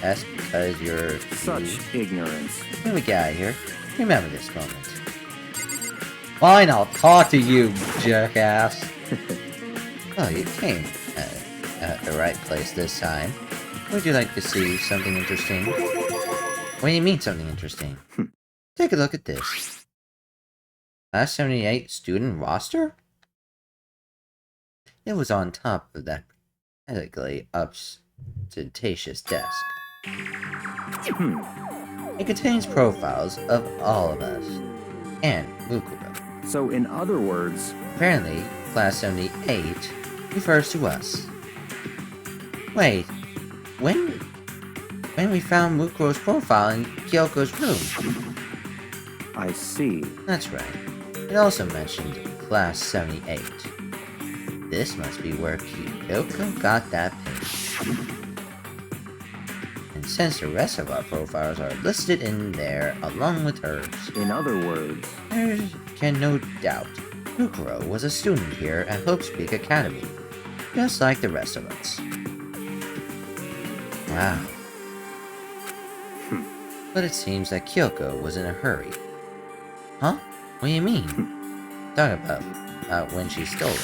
just because you're... Such ignorance. When we get out of here, remember this moment. Fine, I'll talk to you, jackass. Oh, you came at the right place this time. Would you like to see something interesting? What do you mean, something interesting? Take a look at this. Class 78 student roster? It was on top of that pathetically ostentatious desk. It contains profiles of all of us, and Mukuro. So, in other words, Apparently, Class 78 refers to us. Wait, when we found Mukuro's profile in Kyoko's room. I see. That's right. It also mentioned Class 78. This must be where Kyoko got that page. And since the rest of our profiles are listed in there along with hers, In other words, there can no doubt Mukuro was a student here at Hope Speak Academy, just like the rest of us. Wow. But it seems that Kyoko was in a hurry. Huh? What do you mean? Talking about when she stole it.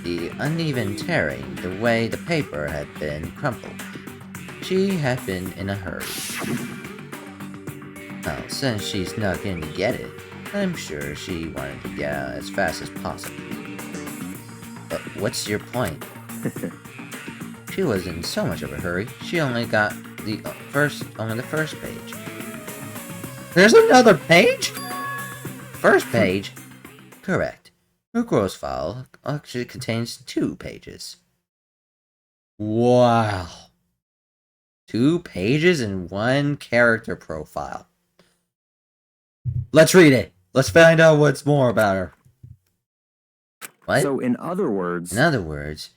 The uneven tearing, the way the paper had been crumpled. She had been in a hurry. Well, since she snuck in to get it, I'm sure she wanted to get out as fast as possible. But what's your point? She was in so much of a hurry, she only got the first page. There's another page? First page? Correct. Mukuro's file actually contains 2 pages. Wow. 2 pages in one character profile. Let's read it. Let's find out what's more about her. What? So, in other words, In other words,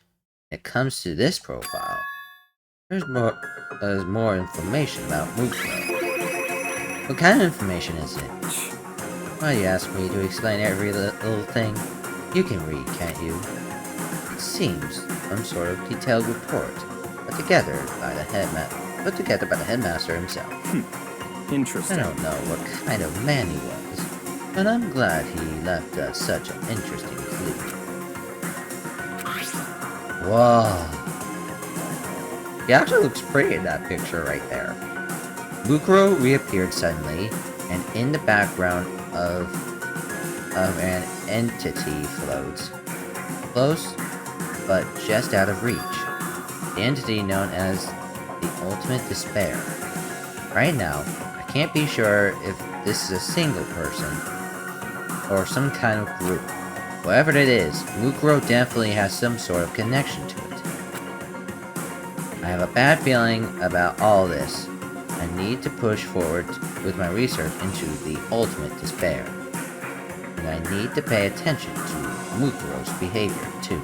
when it comes to this profile, there's more information about Mukuro. What kind of information is it? Why do you ask me to explain every little thing? You can read, can't you? It seems some sort of detailed report, put together by the headmaster himself. I interesting. don't know what kind of man he was, but I'm glad he left us such an interesting clue. Whoa. He actually looks pretty in that picture right there. Mukuro reappeared suddenly, and in the background of an entity floats. Close, but just out of reach. The entity known as the Ultimate Despair. Right now, I can't be sure if this is a single person or some kind of group. Whatever it is, Mukuro definitely has some sort of connection to it. I have a bad feeling about all this. I need to push forward with my research into the Ultimate Despair. And I need to pay attention to Mukuro's behavior, too.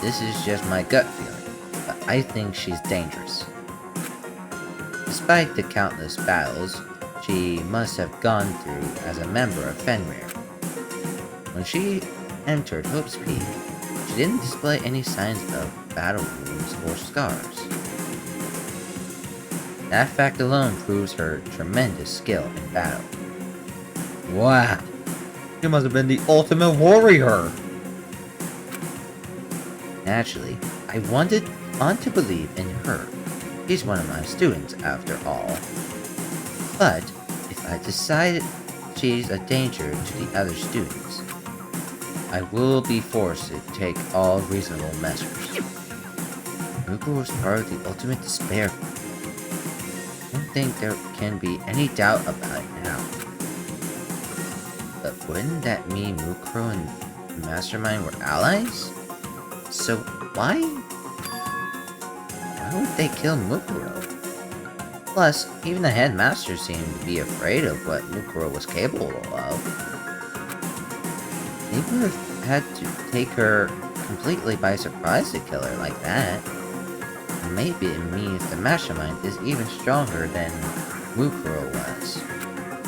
This is just my gut feeling, but I think she's dangerous. Despite the countless battles she must have gone through as a member of Fenrir, when she entered Hope's Peak, she didn't display any signs of battle wounds or scars. That fact alone proves her tremendous skill in battle. Wow! She must have been the ultimate warrior! Naturally, I want to believe in her. She's one of my students, after all. But, if I decide she's a danger to the other students, I will be forced to take all reasonable measures. Mukuro was part of the Ultimate Despair. I don't think there can be any doubt about it now. But wouldn't that mean Mukuro and the Mastermind were allies? So why would they kill Mukuro? Plus, even the headmaster seemed to be afraid of what Mukuro was capable of. They would have had to take her completely by surprise to kill her like that. Maybe it means the Mastermind is even stronger than Mukuro was.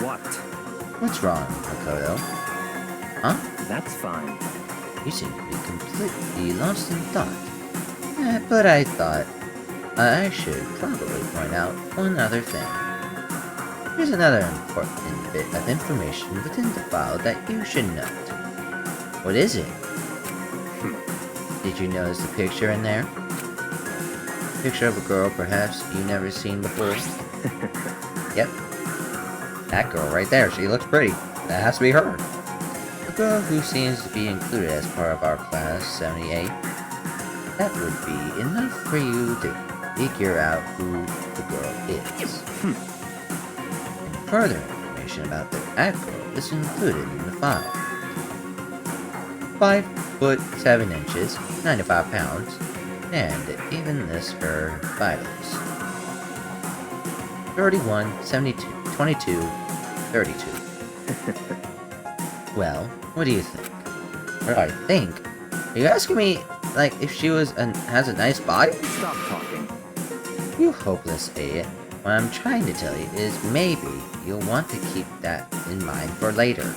What? What's wrong, Makoto? Huh? That's fine. You seem to be completely lost in thought. But I thought I should probably point out one other thing. Here's another important bit of information within the file that you should note. What is it? Did you notice the picture in there? Picture of a girl perhaps you've never seen before? Yep. That girl right there, she looks pretty. That has to be her. The girl who seems to be included as part of our class 78. That would be enough for you to figure out who the girl is. And further information about that girl is included in the file. 5 foot 7 inches, 95 pounds, and even lists her vitals. 31, 72, 22, 32. Well, what do you think? What do I think? Are you asking me, like, if she has a nice body? Stop talking. You hopeless idiot. What I'm trying to tell you is maybe you'll want to keep that in mind for later.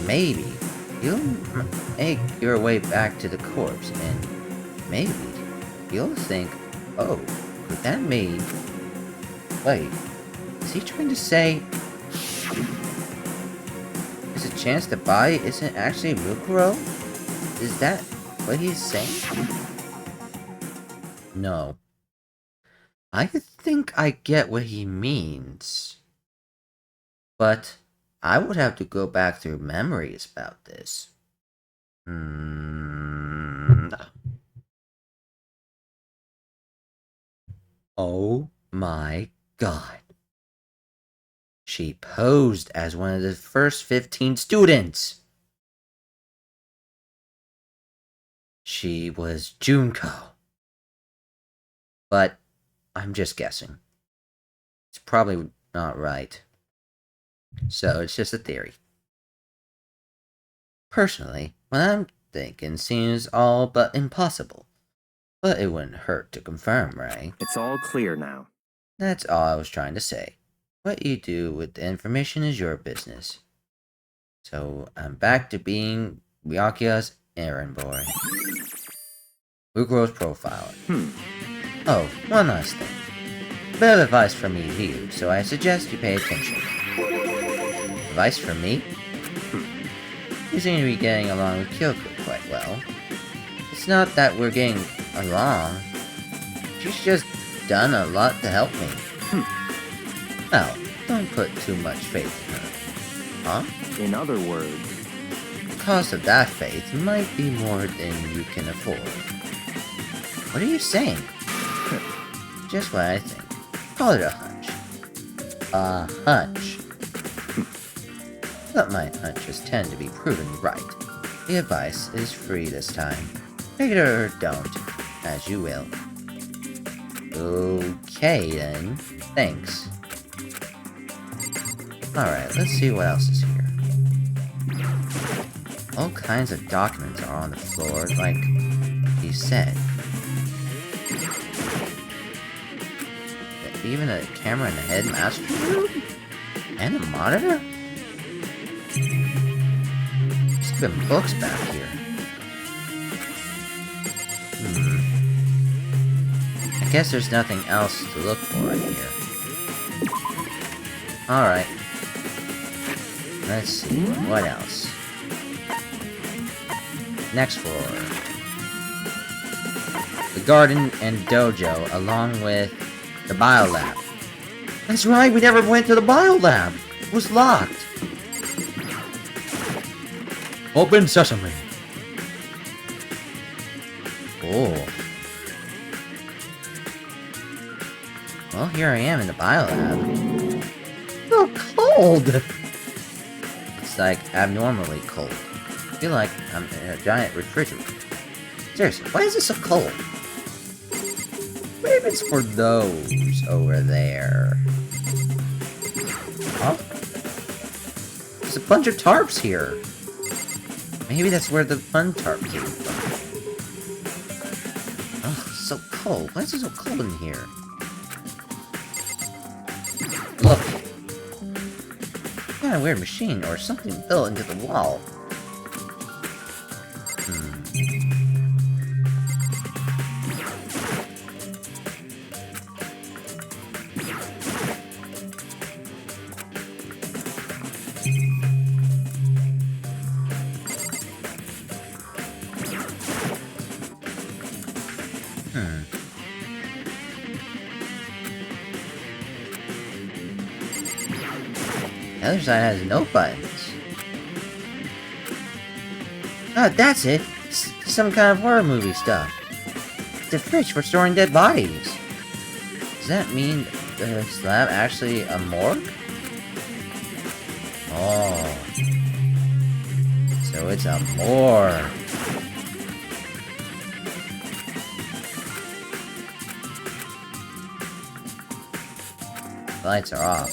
Maybe you'll make your way back to the corpse and maybe you'll think, oh, could that mean... Wait, is he trying to say... There's a chance the body isn't actually Mukuro? Is that what he's saying? No. I think I get what he means. But I would have to go back through memories about this. Oh my god. She posed as one of the first 15 students. She was Junko. But I'm just guessing. It's probably not right. So it's just a theory. Personally, what I'm thinking seems all but impossible. But it wouldn't hurt to confirm, right? It's all clear now. That's all I was trying to say. What you do with the information is your business. So I'm back to being Ryakuya's errand boy. Bukuro's profile. Oh, one last thing. A bit of advice from me to you, so I suggest you pay attention. Advice from me? You seem to be getting along with Kyoko quite well. It's not that we're getting along. She's just done a lot to help me. Well, don't put too much faith in her. Huh? In other words, The cost of that faith might be more than you can afford. What are you saying? Just what I think. Call it a hunch. A hunch. But my hunches tend to be proven right. The advice is free this time. Take it or don't, as you will. Okay then. Thanks. Alright, let's see what else is here. All kinds of documents are on the floor, like he said. Even a camera in the headmaster room? And a monitor? There's even books back here. I guess there's nothing else to look for in here. Alright. Let's see, what else? Next floor. The garden and dojo, along with the biolab. That's right, we never went to the biolab! It was locked! Open sesame! Oh. Well, here I am in the biolab. So cold! It's like abnormally cold. I feel like I'm in a giant refrigerator. Seriously, why is it so cold? Maybe it's for those over there. Huh? There's a bunch of tarps here. Maybe that's where the fun tarp came from. Oh, so cold. Why is it so cold in here? Look. Kind of weird machine or something built into the wall. The other side has no buttons. Oh, that's it. Some kind of horror movie stuff. It's a fridge for storing dead bodies. Does that mean the slab actually a morgue? Oh. So it's a morgue. The lights are off.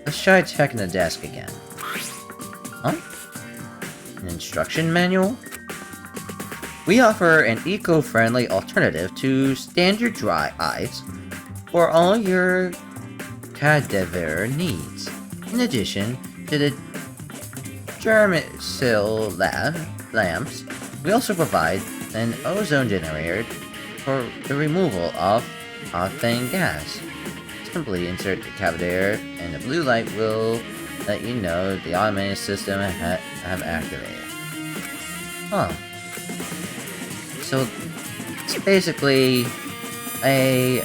Let's try checking the desk again. Huh? An instruction manual? We offer an eco-friendly alternative to standard dry ice for all your cadaver needs. In addition to the germicide lamps, we also provide an ozone generator for the removal of methane gas. Simply insert the cadaver and the blue light will let you know the automated system have activated. Huh. So, it's basically a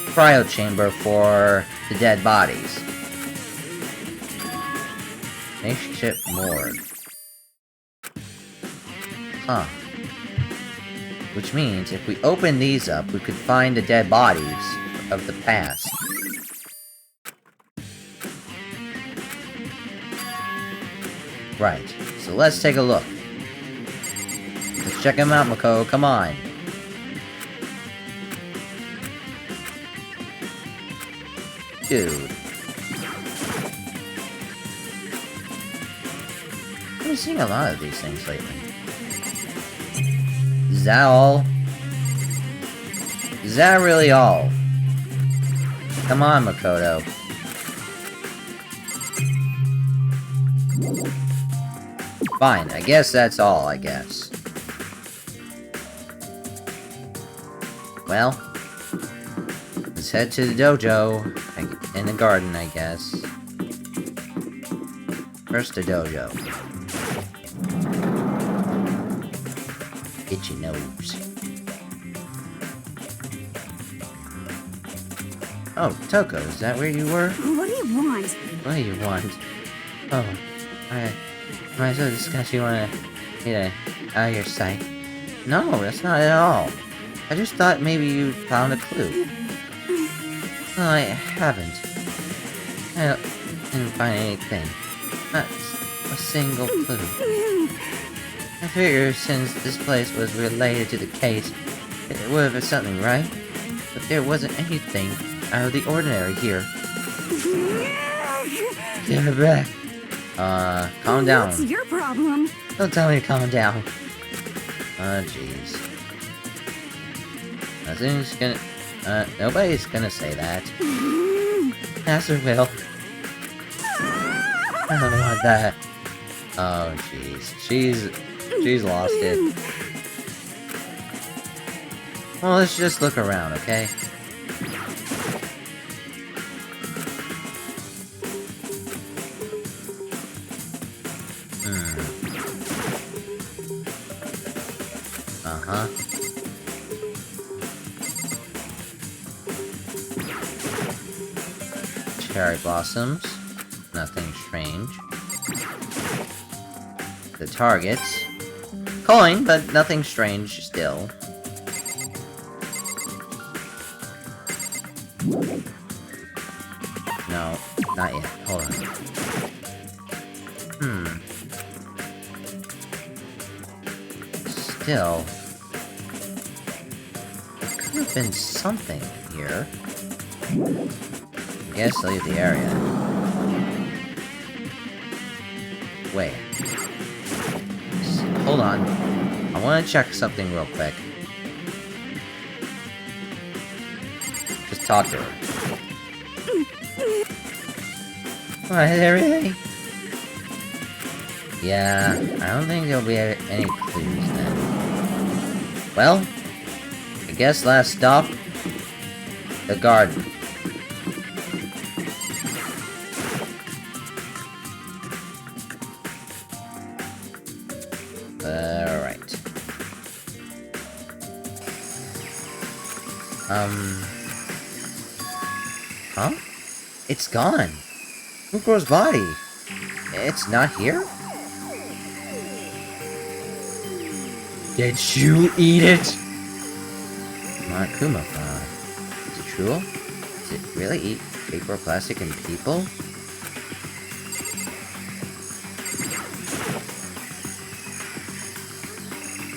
cryo chamber for the dead bodies. Makeshift morgue. Huh. Which means if we open these up, we could find the dead bodies of the past. Right. So let's take a look. Let's check him out, Mako. Come on. Dude. I've been seeing a lot of these things lately. Is that all? Is that really all? Come on, Makoto. Fine, I guess that's all, I guess. Well, let's head to the dojo. In the garden, I guess. First the dojo. Itchy nose. Oh, Toko, is that where you were? What do you want? What do you want? Oh, I so discuss you wanna get out of your sight. No, that's not at all. I just thought maybe you found a clue. Well, I haven't. I didn't find anything. Not a single clue. I figured since this place was related to the case, it would have been something, right? But there wasn't anything out of the ordinary here. Give it back. Calm down. What's your problem? Don't tell me to calm down. Oh, jeez. Nothing's gonna... nobody's gonna say that. Master will. I don't want that. Oh, jeez. She's lost it. Well, let's just look around, okay? Uh-huh. Cherry blossoms. Nothing strange. The targets. Coin, but nothing strange still. No, not yet. Hold on. Still. There could have been something here. I guess leave the area. Wait. Hold on. I want to check something real quick. Just talk to her. What, everything? Yeah, I don't think there'll be any clues then. Well, I guess last stop, the garden. Alright. Huh? It's gone. Mukuro's body. It's not here? Did you eat it? Markuma, is it true? Does it really eat paper, plastic, and people?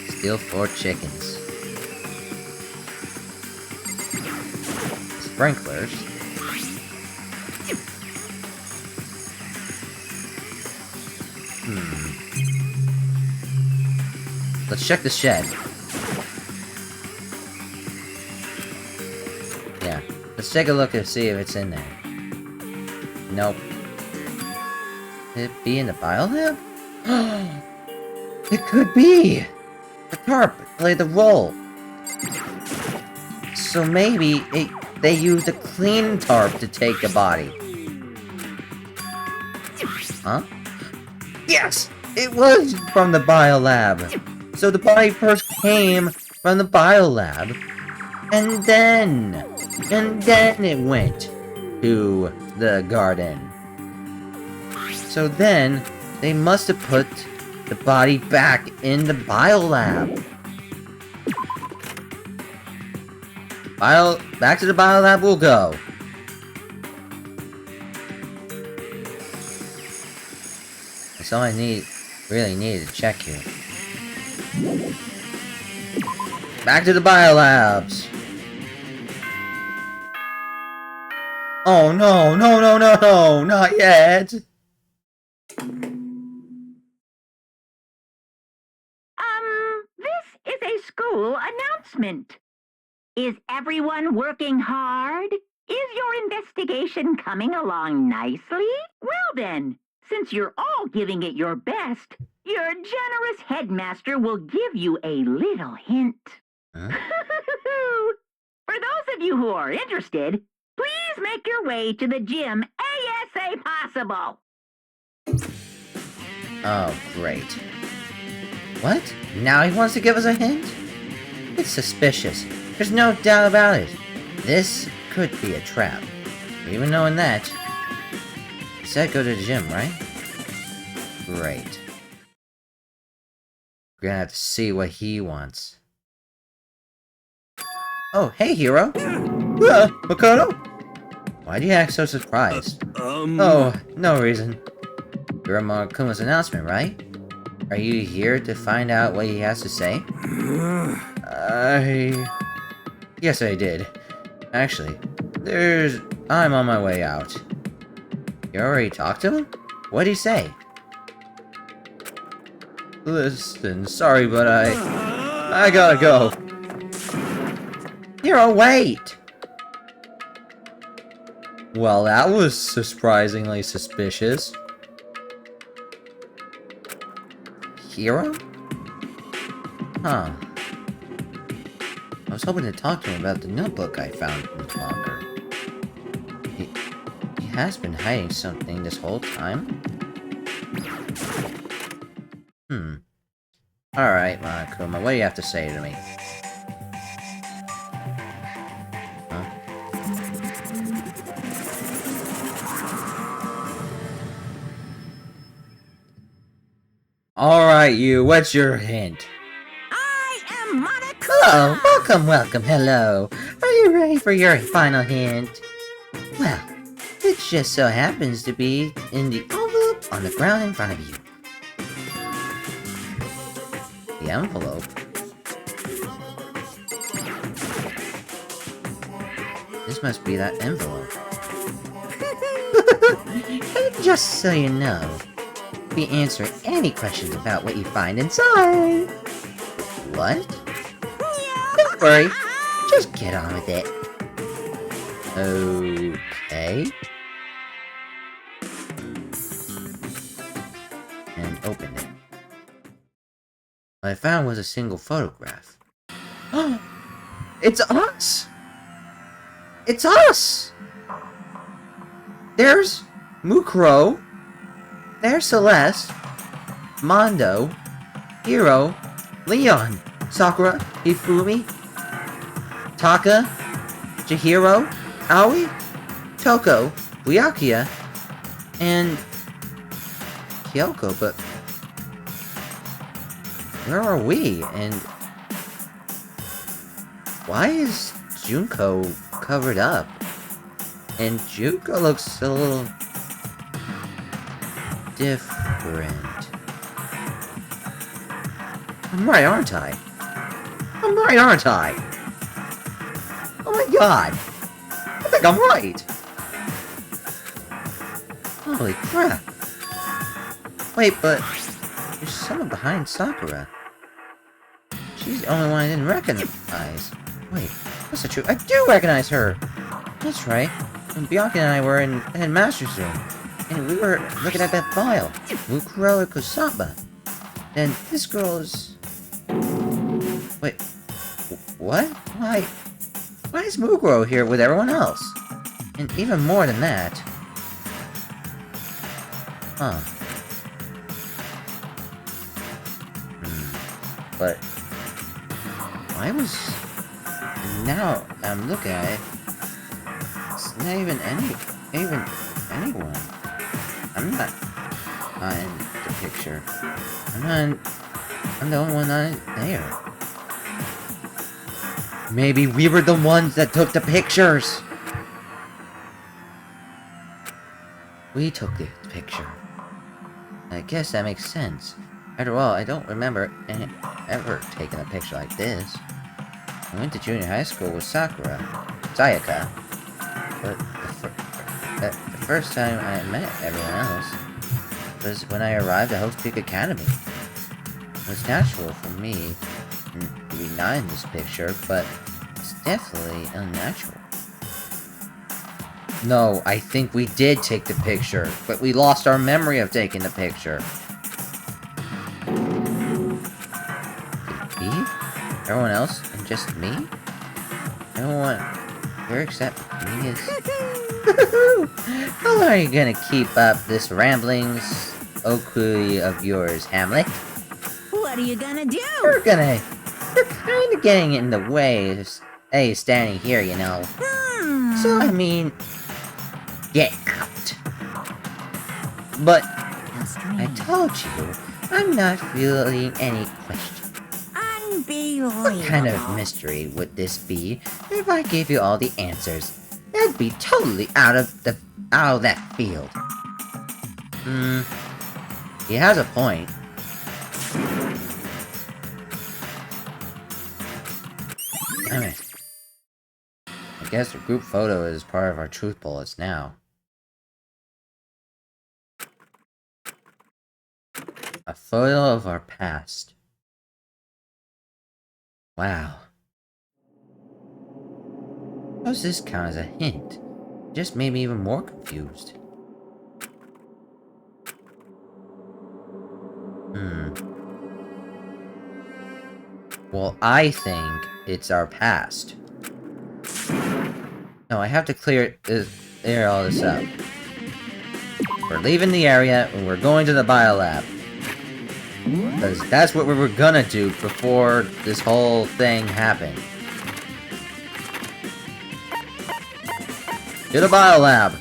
Steal 4 chickens. Sprinklers. Let's check the shed. Yeah, let's take a look and see if it's in there. Nope. Could it be in the biolab? It could be! The tarp played the role. So maybe they used a clean tarp to take the body. Huh? Yes! It was from the biolab! So the body first came from the biolab. And then it went to the garden. So then, they must have put the body back in the biolab. Back to the biolab we'll go. That's all I really needed to check here. Back to the biolabs. Oh no, not yet. This is a school announcement. Is everyone working hard? Is your investigation coming along nicely? Well then, since you're all giving it your best, your generous headmaster will give you a little hint. Huh? For those of you who are interested, please make your way to the gym ASA possible. Oh, great. What? Now he wants to give us a hint? It's suspicious. There's no doubt about it. This could be a trap. Even knowing that, he said go to the gym, right? Great. We're gonna have to see what he wants. Oh, hey, hero! Makoto? Why do you act so surprised? Oh, no reason. You're Kuma's announcement, right? Are you here to find out what he has to say? Yes, I did. Actually, I'm on my way out. You already talked to him? What'd he say? Listen, sorry, but I gotta go. Hero, wait! Well, that was surprisingly suspicious. Hero? Huh. I was hoping to talk to him about the notebook I found in his locker. He has been hiding something this whole time? Alright, Monokuma, what do you have to say to me? Huh? Alright, you, what's your hint? I am Monokuma! Oh, welcome, hello. Are you ready for your final hint? Well, it just so happens to be in the envelope on the ground in front of you. The envelope? This must be that envelope. And just so you know, we answer any questions about what you find inside. What? Don't worry, just get on with it. Okay. And open it. What I found was a single photograph. It's us! It's us! There's Mukuro. There's Celeste. Mondo. Hiro. Leon. Sakura. Hifumi. Taka. Chihiro. Aoi. Toko. Byakuya. And Kyoko, but where are we? And why is Junko covered up? And Junko looks a little different. I'm right, aren't I? I'm right, aren't I? Oh my god! I think I'm right! Holy crap! Wait, but there's someone behind Sakura. She's the only one I didn't recognize. Wait, that's not true. I do recognize her! That's right. When Bianca and I were in the headmaster's room, and we were looking at that file. Mukuro Kusaba. And this girl is... Wait, what? Why is Mukuro here with everyone else? And even more than that... Huh. But... And now I'm looking at it. It's not even anyone. I'm not in the picture. I'm the only one not there. Maybe we were the ones that took the pictures. We took the picture. I guess that makes sense. After all, I don't remember ever taking a picture like this. I went to junior high school with Sayaka. But the first time I met everyone else was when I arrived at Hope's Peak Academy. It was natural for me to be not in this picture, but it's definitely unnatural. No, I think we did take the picture, but we lost our memory of taking the picture. Could it be? Everyone else and just me? Everyone here except me is... How long are you gonna keep up this ramblings, Okui of yours, Hamlet? What are you gonna do? You're kinda getting in the way of standing here, you know. So, I mean, get out. But, I told you, I'm not feeling any question. Unbelievable. What kind of mystery would this be if I gave you all the answers? That'd be totally out of that field. He has a point. Damn it. I guess the group photo is part of our truth bullets now. A photo of our past. Wow. How does this count as a hint? It just made me even more confused. Well, I think it's our past. No, I have to clear all this up. We're leaving the area and we're going to the biolab. Because that's what we were gonna do before this whole thing happened. To the biolab!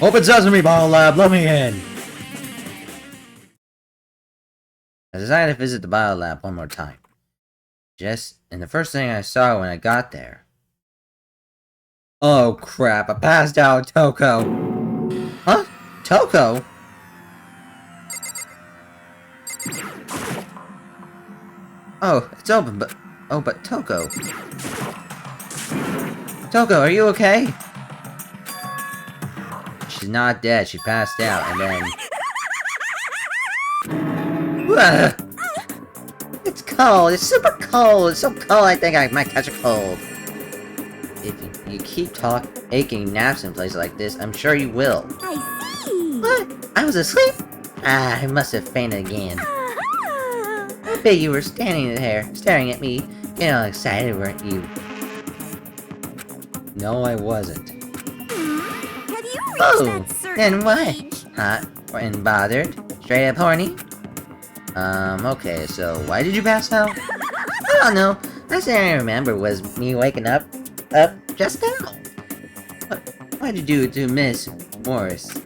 Open sesame, biolab, let me in! I decided to visit the biolab one more time. And the first thing I saw when I got there... Oh crap, I passed out Toko! Huh? Toko? Oh, it's open, but... Oh, but Toko... Toko, are you okay? She's not dead, she passed out, and then... It's cold, it's super cold, it's so cold I think I might catch a cold. If you keep taking naps in places like this, I'm sure you will. I see. What? I was asleep? Ah, I must have fainted again. I bet you were standing there, staring at me, getting all excited, weren't you? No, I wasn't. Have you reached Oh, that certain then what? age? Hot and bothered? Straight up horny? Okay, so why did you pass out? I don't know. Last thing I remember was me waking up just now. What did you do to Miss Morris?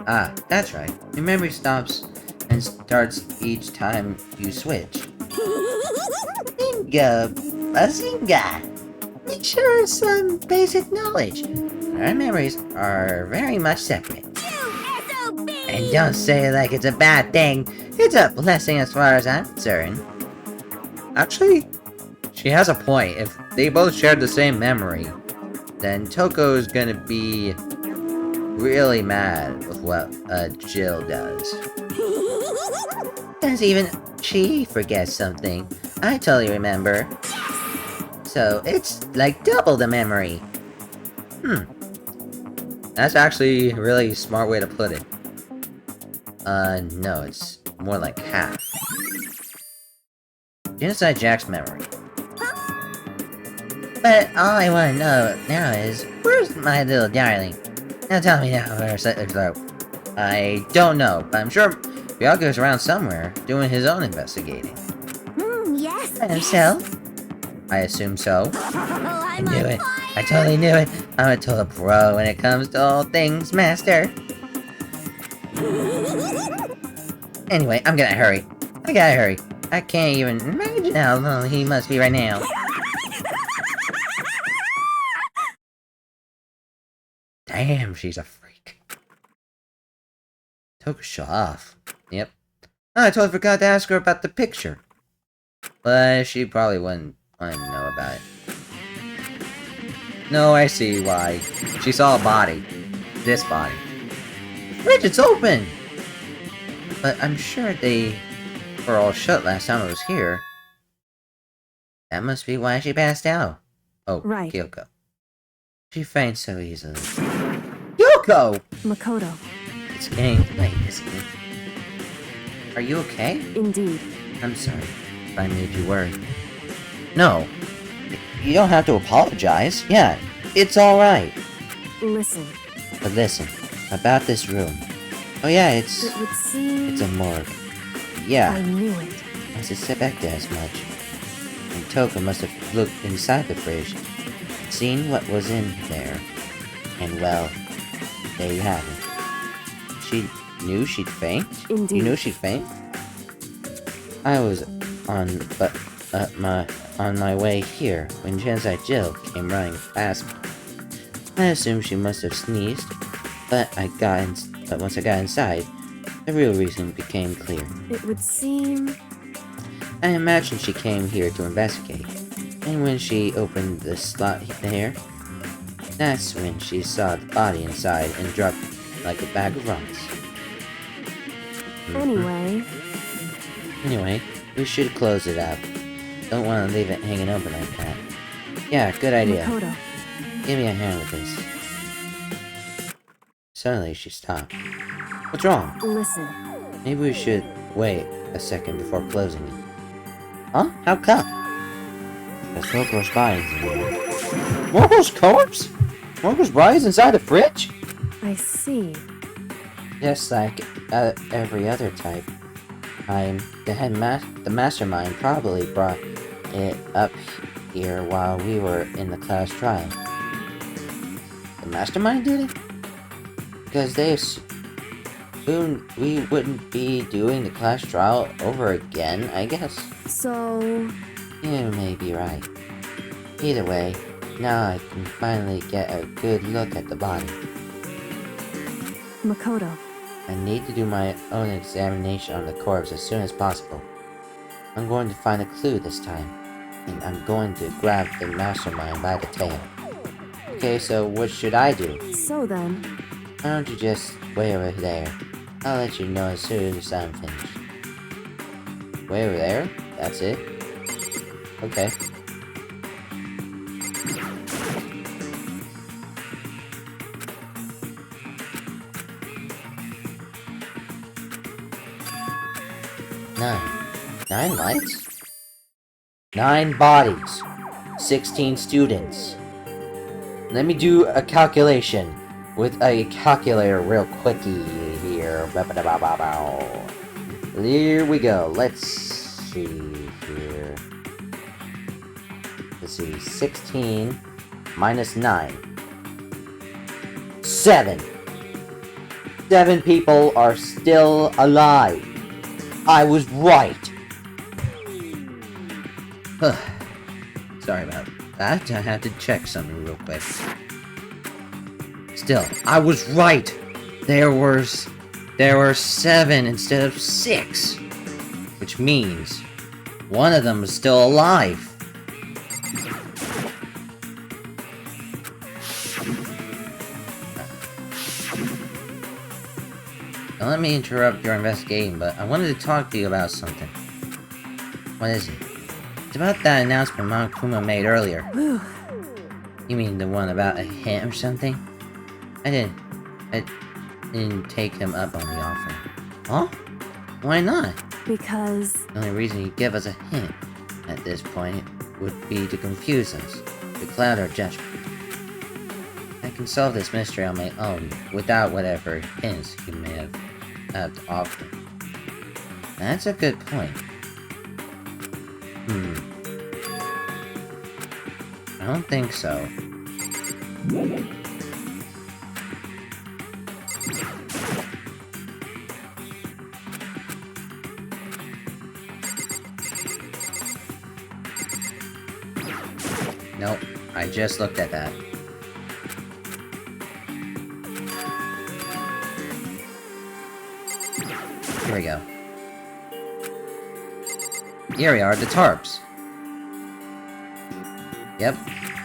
Ah, that's right. Your memory stops and starts each time you switch. Bingo! Bazinga! It sure is some basic knowledge. Our memories are very much separate. SOB! And don't say it like it's a bad thing. It's a blessing as far as I'm concerned. Actually, she has a point. If they both shared the same memory, then Toko's gonna be really mad with what Jill does. Does even she forget something? I totally remember. So it's like double the memory. That's actually a really smart way to put it. No, it's more like half. Genocide Jack's memory. But all I want to know now is, where's my little darling? Now tell me now where's her throat. I don't know, but I'm sure Byaku's around somewhere, doing his own investigating. Yes. And so? I assume so. Oh, I knew it. I totally knew it. I'm a total pro when it comes to all things, Master. Anyway, I'm gonna hurry. I gotta hurry. I can't even imagine how lonely he must be right now. Damn, she's a freak. Took a shot off. Yep. Oh, I totally forgot to ask her about the picture. But she probably wouldn't want to know about it. No, I see why. She saw a body. This body. Fridge, it's open! But I'm sure they were all shut last time I was here. That must be why she passed out. Oh, Right. Kyoko. She faints so easily. Kyoko! Makoto. It's getting late, isn't it? Are you okay? Indeed. I'm sorry if I made you worry. No. You don't have to apologize. Yeah, it's alright. Listen. But listen, about this room. Oh yeah, it's It would seem... a morgue. I Yeah, knew it. I suspected as much. And Toka must have looked inside the fridge, seen what was in there, and well, there you have it. She knew she'd faint? Indeed. You knew she'd faint? I was on my way here when Gensai Jill came running past me. I assumed she must have sneezed, but once I got inside, the real reason became clear. It would seem... I imagined she came here to investigate, and when she opened the slot there, that's when she saw the body inside and dropped like a bag of rocks. Anyway, we should close it up. Don't want to leave it hanging open like that. Yeah, good idea. Makoto. Give me a hand with this. Suddenly, she stopped. What's wrong? Listen. Maybe we should wait a second before closing it. Huh? How come? Because Moko's body's in there. Moko's corpse? Moko's body's inside the fridge? I see. Just like every other type. The mastermind probably brought it up here while we were in the class trial. The mastermind did it? Because they assumed we wouldn't be doing the class trial over again, I guess. So... You may be right. Either way, now I can finally get a good look at the body. Makoto. I need to do my own examination on the corpse as soon as possible. I'm going to find a clue this time, and I'm going to grab the mastermind by the tail. Okay, so what should I do? So then... Why don't you just wait over there? I'll let you know as soon as I'm finished. Way over there? That's it? Okay. Nine lights? 9 bodies. 16 students. Let me do a calculation with a calculator real quickie here. Here we go. Let's see here. Let's see. 16 minus 9. 7. 7 people are still alive. I was right. Sorry about that. I had to check something real quick. Still, I was right. There were 7 instead of 6, which means one of them is still alive. Now, let me interrupt your investigating, but I wanted to talk to you about something. What is it? It's about that announcement Monokuma made earlier. Whew. You mean the one about a hint or something? I didn't take him up on the offer. Huh? Why not? Because... The only reason he'd give us a hint at this point would be to confuse us, to cloud our judgment. I can solve this mystery on my own, without whatever hints you may have to offer. That's a good point. I don't think so. Nope, I just looked at that. Here we go. Here we are, the tarps. Yep,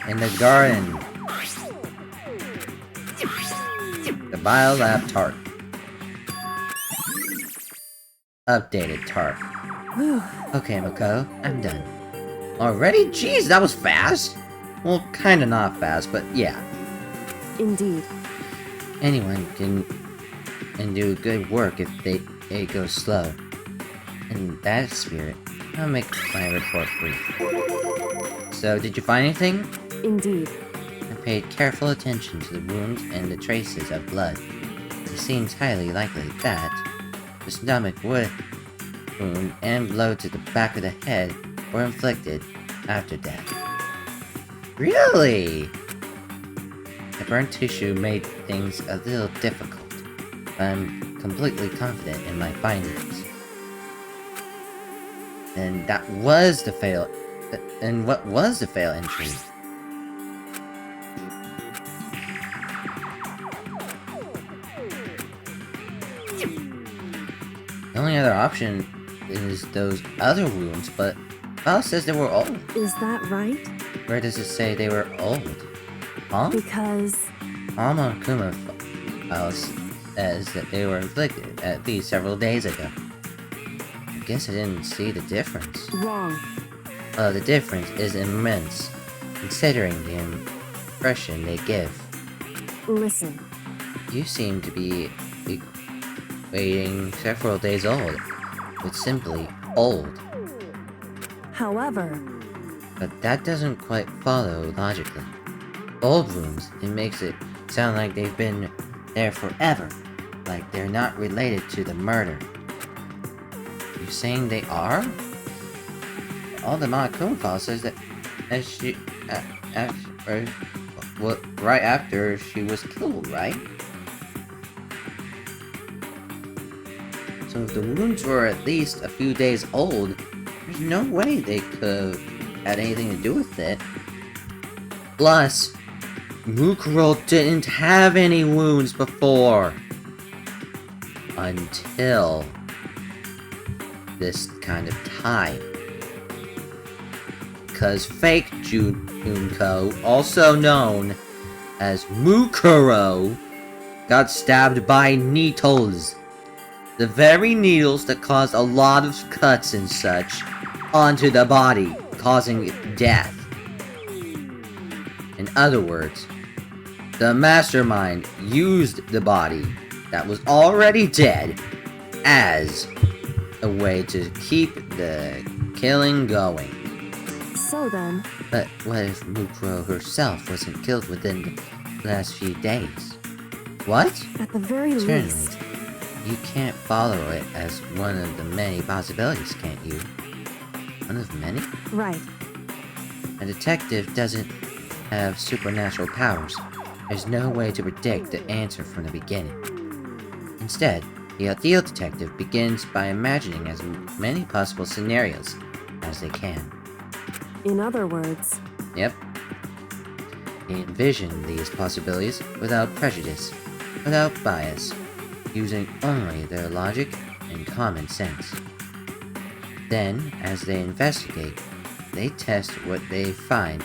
in the garden. The Biolab tarp. Updated tarp. Whew. Okay, Mako, I'm done. Already? Jeez, that was fast! Well, kinda not fast, but yeah. Indeed. Anyone can do good work if they go slow. In that spirit, I'll make my report brief. So, did you find anything? Indeed. I paid careful attention to the wounds and the traces of blood. It seems highly likely that the stomach wound and blow to the back of the head were inflicted after death. Really? The burnt tissue made things a little difficult, but I'm completely confident in my findings. And that was the fail. And what was the fail entry? The only other option is those other wounds, but file says they were old. Is that right? Where does it say they were old? Huh? Because Alma Kuma file says that they were inflicted at least several days ago. I guess I didn't see the difference. wrong. The difference is immense, considering the impression they give. Listen. You seem to be equating several days old with simply old. However, But that doesn't quite follow logically. Old wounds, it makes it sound like they've been there forever, like they're not related to the murder. You saying they are? All the Monokuma file says that right after she was killed, right? So if the wounds were at least a few days old, there's no way they could have had anything to do with it. Plus, Mukuro didn't have any wounds before. Until this kind of time. Because fake Junko, also known as Mukuro, got stabbed by needles. The very needles that caused a lot of cuts and such onto the body, causing death. In other words, the mastermind used the body that was already dead as a way to keep the killing going. so then, But what if Mukuro herself wasn't killed within the last few days? What? at the very Certainly. least, You can't follow it as one of the many possibilities, can't you? One of many? right. A detective doesn't have supernatural powers. There's no way to predict the answer from the beginning. Instead, the ideal detective begins by imagining as many possible scenarios as they can. In other words, Yep. They envision these possibilities without prejudice, without bias, using only their logic and common sense. Then, as they investigate, they test what they find,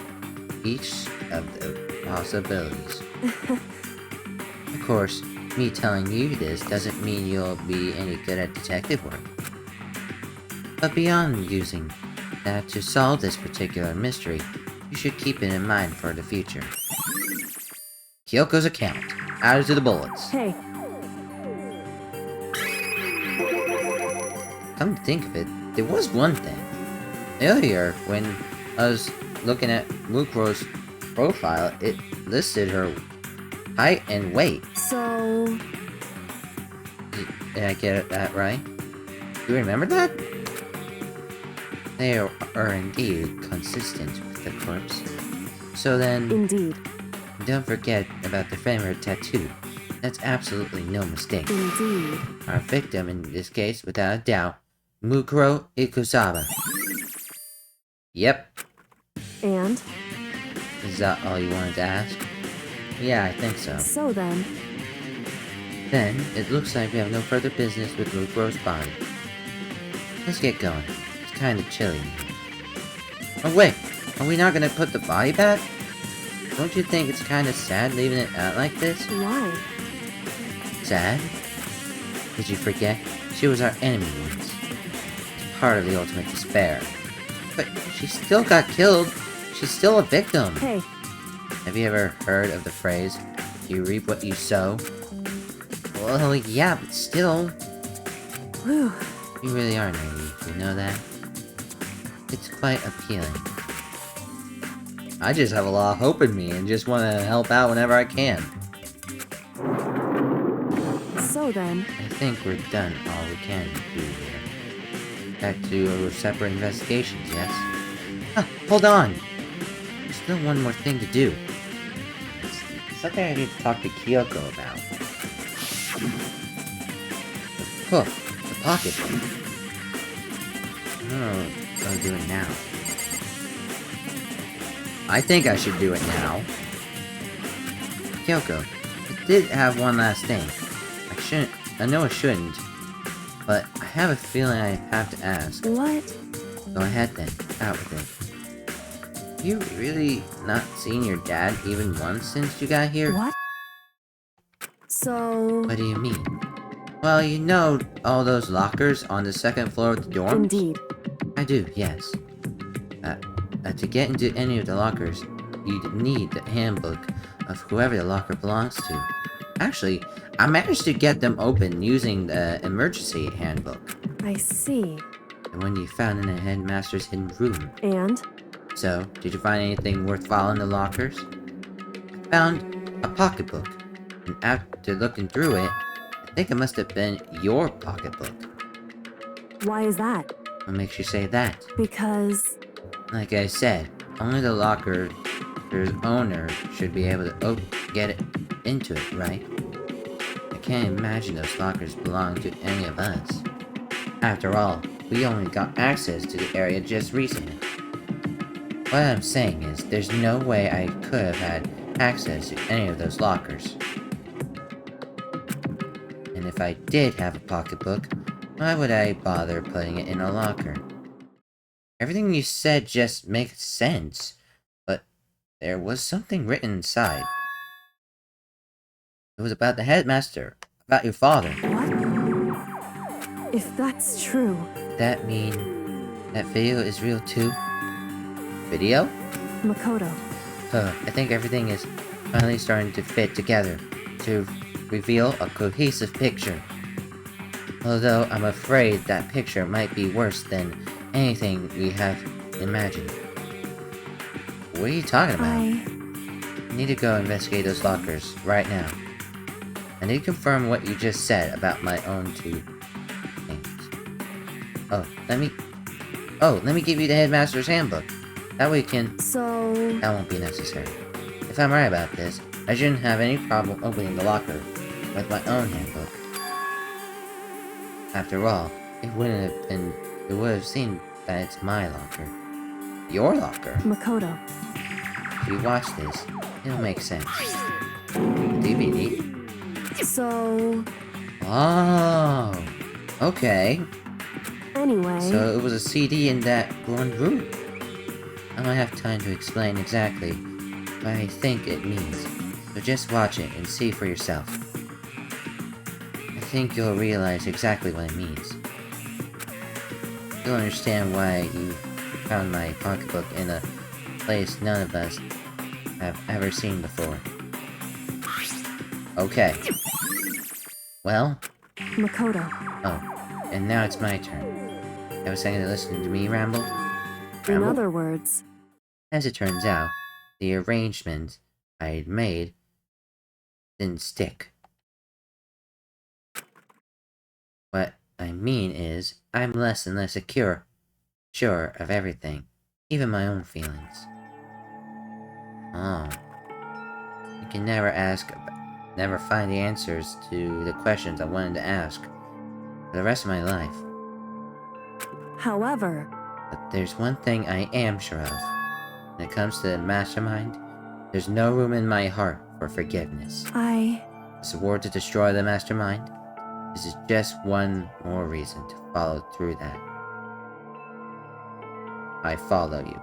each of the possibilities. Of course, me telling you this doesn't mean you'll be any good at detective work. But beyond using that to solve this particular mystery, you should keep it in mind for the future. Kyoko's account. Added to the bullets. hey, Come to think of it, there was one thing. Earlier, when I was looking at Mukuro's profile, it listed her height and weight. so Did I get that right? You remember that? They are indeed consistent with the corpse. So then, Indeed. don't forget about the favorite tattoo. That's absolutely no mistake. Indeed. Our victim in this case, without a doubt, Mukuro Ikusawa. Yep. And? Is that all you wanted to ask? Yeah, I think so. So then, Then, it looks like we have no further business with Mukuro's body. Let's get going. It's kinda chilly in here. Oh wait, are we not gonna put the body back? Don't you think it's kinda sad leaving it out like this? why? Sad? Did you forget? She was our enemy once. It's part of the ultimate despair. But she still got killed. She's still a victim. Hey, Have you ever heard of the phrase, you reap what you sow? Well, yeah, but still, whew. you really are naive, you know that? It's quite appealing. I just have a lot of hope in me and just want to help out whenever I can. So then, I think we're done all we can do here. Back to our separate investigations, yes? Ah, hold on! There's still one more thing to do. It's something I need to talk to Kyoko about. The book. The pocketbook. I don't know if I'll do it now. I think I should do it now. Kyoko, I did have one last thing. I know I shouldn't, but I have a feeling I have to ask. what? Go ahead then, out with it. You really not seen your dad even once since you got here? What? So, What do you mean? Well, you know all those lockers on the second floor of the dorm? indeed. I do, yes. To get into any of the lockers, you'd need the handbook of whoever the locker belongs to. Actually, I managed to get them open using the emergency handbook. I see. The one you found in the headmaster's hidden room. And? So, did you find anything worthwhile in the lockers? I found a pocketbook, and after looking through it, I think it must have been your pocketbook. Why is that? What makes you say that? Because, Like I said, only the locker's owner should be able to get it into it, right? I can't imagine those lockers belong to any of us. After all, we only got access to the area just recently. What I'm saying is, there's no way I could have had access to any of those lockers. And if I did have a pocketbook, why would I bother putting it in a locker? Everything you said just makes sense, but there was something written inside. It was about the headmaster, about your father. what? If that's true, That mean that video is real too? Video? Makoto, I think everything is finally starting to fit together to reveal a cohesive picture. Although I'm afraid that picture might be worse than anything we have imagined. What are you talking about? I need to go investigate those lockers right now. I need to confirm what you just said about my own two things. Let me give you the headmaster's handbook. That way you can... so, That won't be necessary. If I'm right about this, I shouldn't have any problem opening the locker with my own handbook. After all, it would have seemed that it's my locker. Your locker? Makoto, If you watch this, it'll make sense. DVD? so, Oh, okay. anyway, So it was a CD in that one room. I don't have time to explain exactly what I think it means, so just watch it and see for yourself. I think you'll realize exactly what it means. You'll understand why you found my pocketbook in a place none of us have ever seen before. Okay. Well, Makoto, oh, and now it's my turn. I was saying to listen to me ramble? in Ramble? other words, As it turns out, the arrangement I had made didn't stick. What I mean is, I'm less and less sure of everything, even my own feelings. Oh. You can never find the answers to the questions I wanted to ask for the rest of my life. However, But there's one thing I am sure of. When it comes to the mastermind, there's no room in my heart for forgiveness. I... The sword to destroy the mastermind? This is just one more reason to follow through that. I follow you.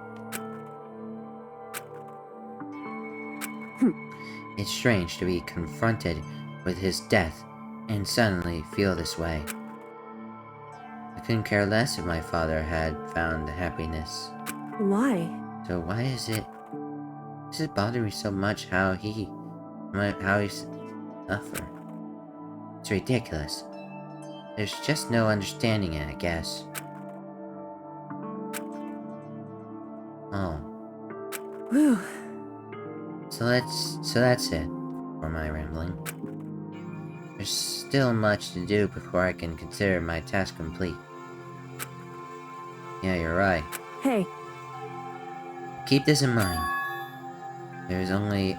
It's strange to be confronted with his death and suddenly feel this way. I couldn't care less if my father had found happiness. Why? So why does it bother me so much how he suffer? It's ridiculous. There's just no understanding it, I guess. Oh. Whew. So that's it for my rambling. There's still much to do before I can consider my task complete. Yeah, you're right. Hey, Keep this in mind. There is only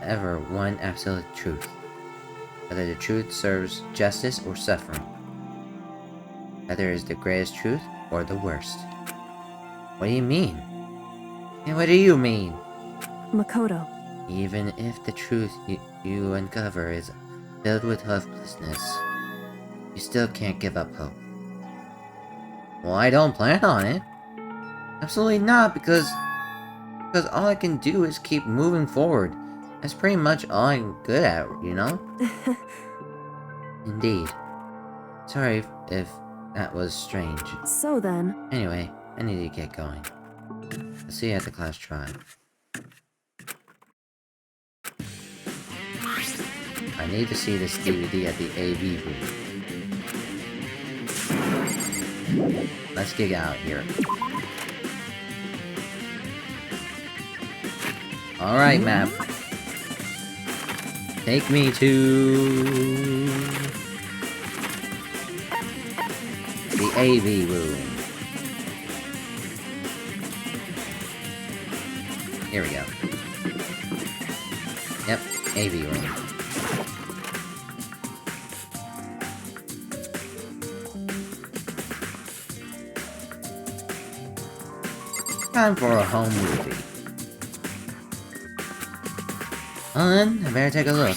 ever one absolute truth. Whether the truth serves justice or suffering. Whether it is the greatest truth or the worst. What do you mean? And what do you mean? Makoto. Even if the truth you uncover is filled with hopelessness, you still can't give up hope. Well, I don't plan on it. Absolutely not, because all I can do is keep moving forward. That's pretty much all I'm good at, you know? Indeed. Sorry if that was strange. So then, Anyway, I need to get going. I'll see you at the class trial. I need to see this DVD at the AV booth. Let's get out here. Alright, map. Take me to the AV room. Here we go. Yep, AV room. Time for a home movie. Well then, I better take a look.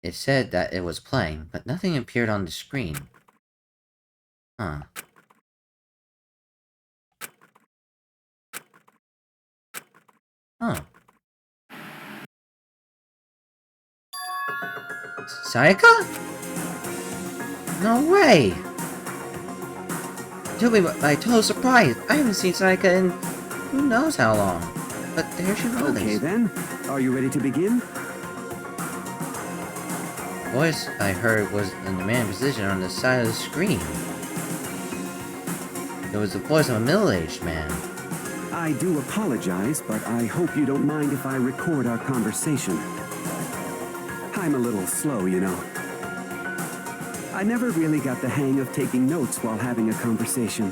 It said that it was playing, but nothing appeared on the screen. Huh. Huh. Sayaka? No way! Took me by total surprise. I haven't seen Sayaka in who knows how long. But there she was. Okay then, are you ready to begin? The voice I heard was in the man position on the side of the screen. It was the voice of a middle-aged man. I do apologize, but I hope you don't mind if I record our conversation. I'm a little slow, you know. I never really got the hang of taking notes while having a conversation.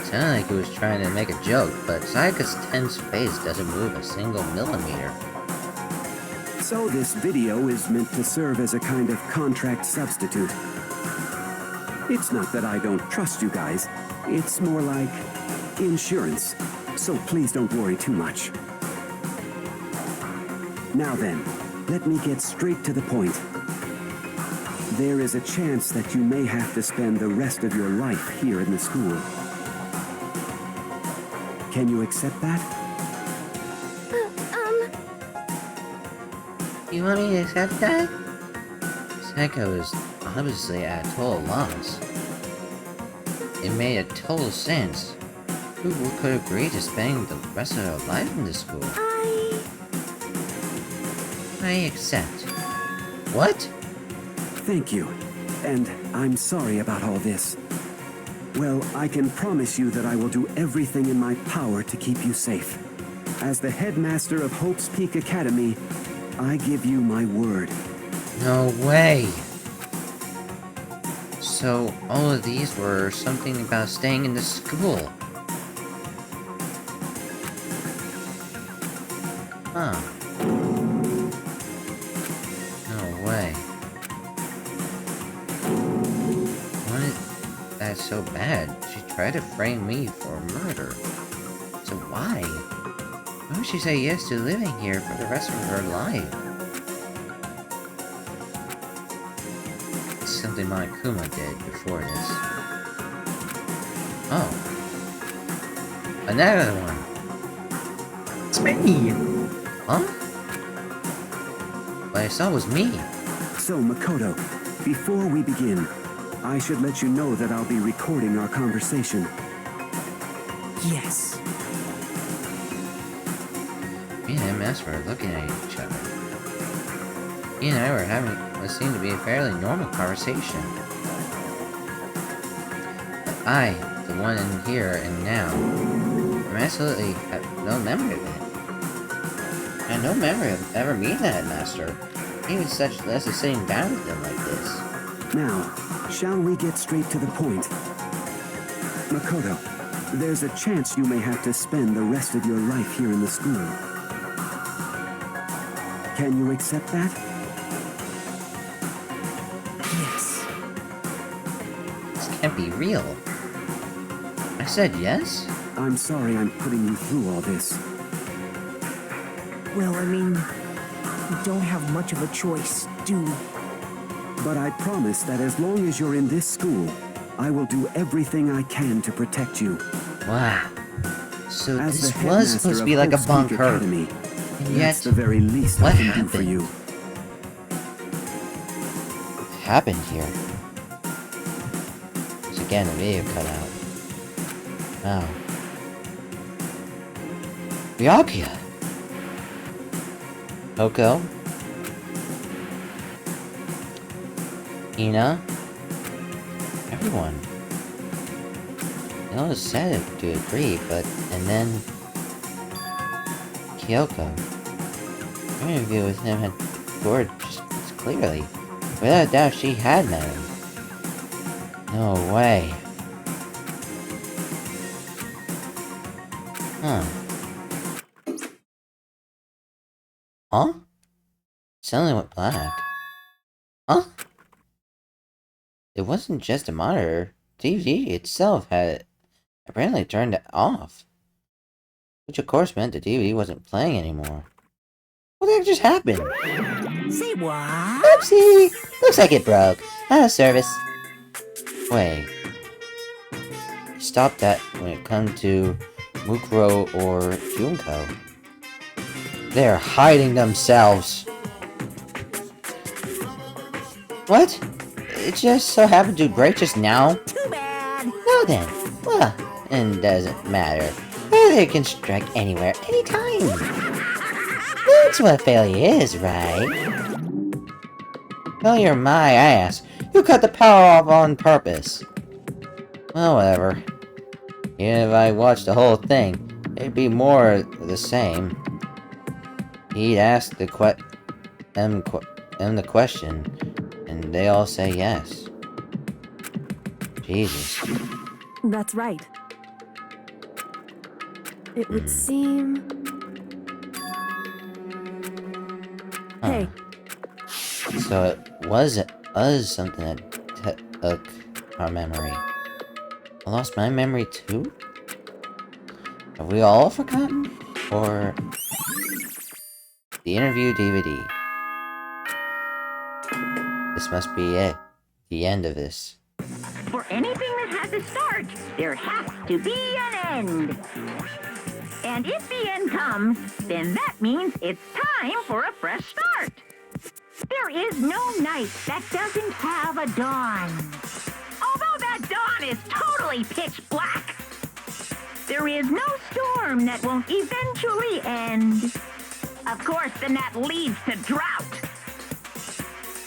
Sounded like he was trying to make a joke, but Sayaka's tense face doesn't move a single millimeter. So this video is meant to serve as a kind of contract substitute. It's not that I don't trust you guys. It's more like insurance. So please don't worry too much. Now then, let me get straight to the point. There is a chance that you may have to spend the rest of your life here in the school. Can you accept that? You want me to accept that? Sayaka was obviously at a total loss. It made a total sense. Who could agree to spending the rest of their life in this school? I accept. What? Thank you. And I'm sorry about all this. Well, I can promise you that I will do everything in my power to keep you safe. As the headmaster of Hope's Peak Academy, I give you my word. No way. So, all of these were something about staying in the school. Huh. No way. Why is that so bad? She tried to frame me for murder. So why? Why would she say yes to living here for the rest of her life? It's something Monokuma did before this. Oh. Another one. It's me! Huh? What I saw was me. So, Makoto, before we begin, I should let you know that I'll be recording our conversation. Yes. Me and MS were looking at each other. He and I were having what seemed to be a fairly normal conversation. But I, the one in here and now, I absolutely have no memory of it. I had no memory of ever meeting that master. Even such less as sitting down with him like this. Now, shall we get straight to the point? Makoto, there's a chance you may have to spend the rest of your life here in the school. Can you accept that? Yes. This can't be real. I said yes? I'm sorry I'm putting you through all this. Well, I mean, we don't have much of a choice, do we? But I promise that as long as you're in this school, I will do everything I can to protect you. Wow. So As this the was supposed to be like a Hope's Peak bunker. Academy, And that's yet, the very least what I can do happened? for you. What happened here? Once again, the video cut out. Wow. Byakuya! Oko? Ina? Everyone. They all said to agree, but... And then... Kyoko. Her interview with him had scored just clearly. Without a doubt, she had met him. No way. Huh. Huh? Suddenly went black. Huh? It wasn't just a monitor. TV itself had apparently turned it off. Which of course meant the TV wasn't playing anymore. What the heck just happened? Say what? Oopsie! Looks like it broke. Out of service. Wait. Stop that when it comes to Mukuro or Junko. They're hiding themselves. What? It just so happened to break just now? Too bad. No then. Well, it doesn't matter. They can strike anywhere, anytime. That's what failure is, right? Failure my ass. You cut the power off on purpose. Well, whatever. Even if I watched the whole thing, it'd be more of the same. He'd ask the the question, and they all say yes. Jesus. That's right. It would seem... Hey, So it was us something that took our memory. I lost my memory too? Have we all forgotten? Or... The interview DVD. This must be it. The end of this. For anything that has a start, there has to be an end. And if the end comes, then that means it's time for a fresh start. There is no night that doesn't have a dawn. Although that dawn is totally pitch black. There is no storm that won't eventually end. Of course, then that leads to drought.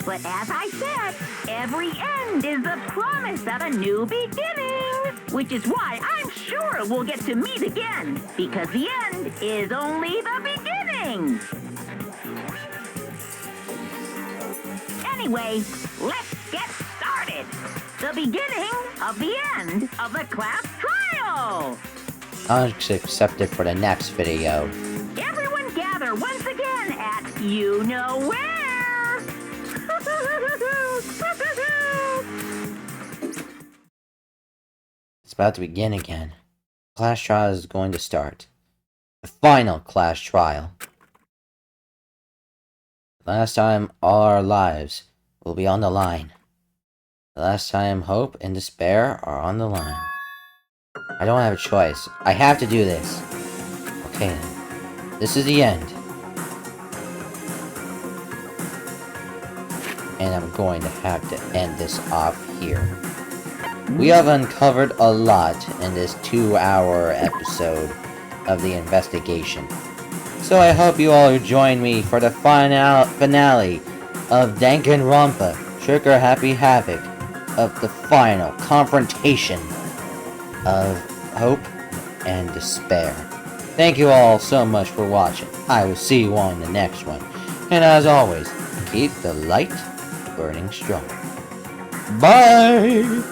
But as I said, every end is the promise of a new beginning. which is why I'm sure we'll get to meet again, because the end is only the beginning. Anyway, let's get started. The beginning of the end of the class trial. I'll accept it for the next video. Everyone gather once again at you know where. It's about to begin again. Class trial is going to start. The final class trial. Last time all our lives will be on the line. The last time hope and despair are on the line. I don't have a choice. I have to do this. Okay then. This is the end. And I'm going to have to end this off here. We have uncovered a lot in this 2-hour episode of the investigation. So I hope you all join me for the finale of Danganronpa Trigger Happy Havoc, of the final confrontation of hope and despair. Thank you all so much for watching. I will see you on the next one. And as always, keep the light burning strong. Bye!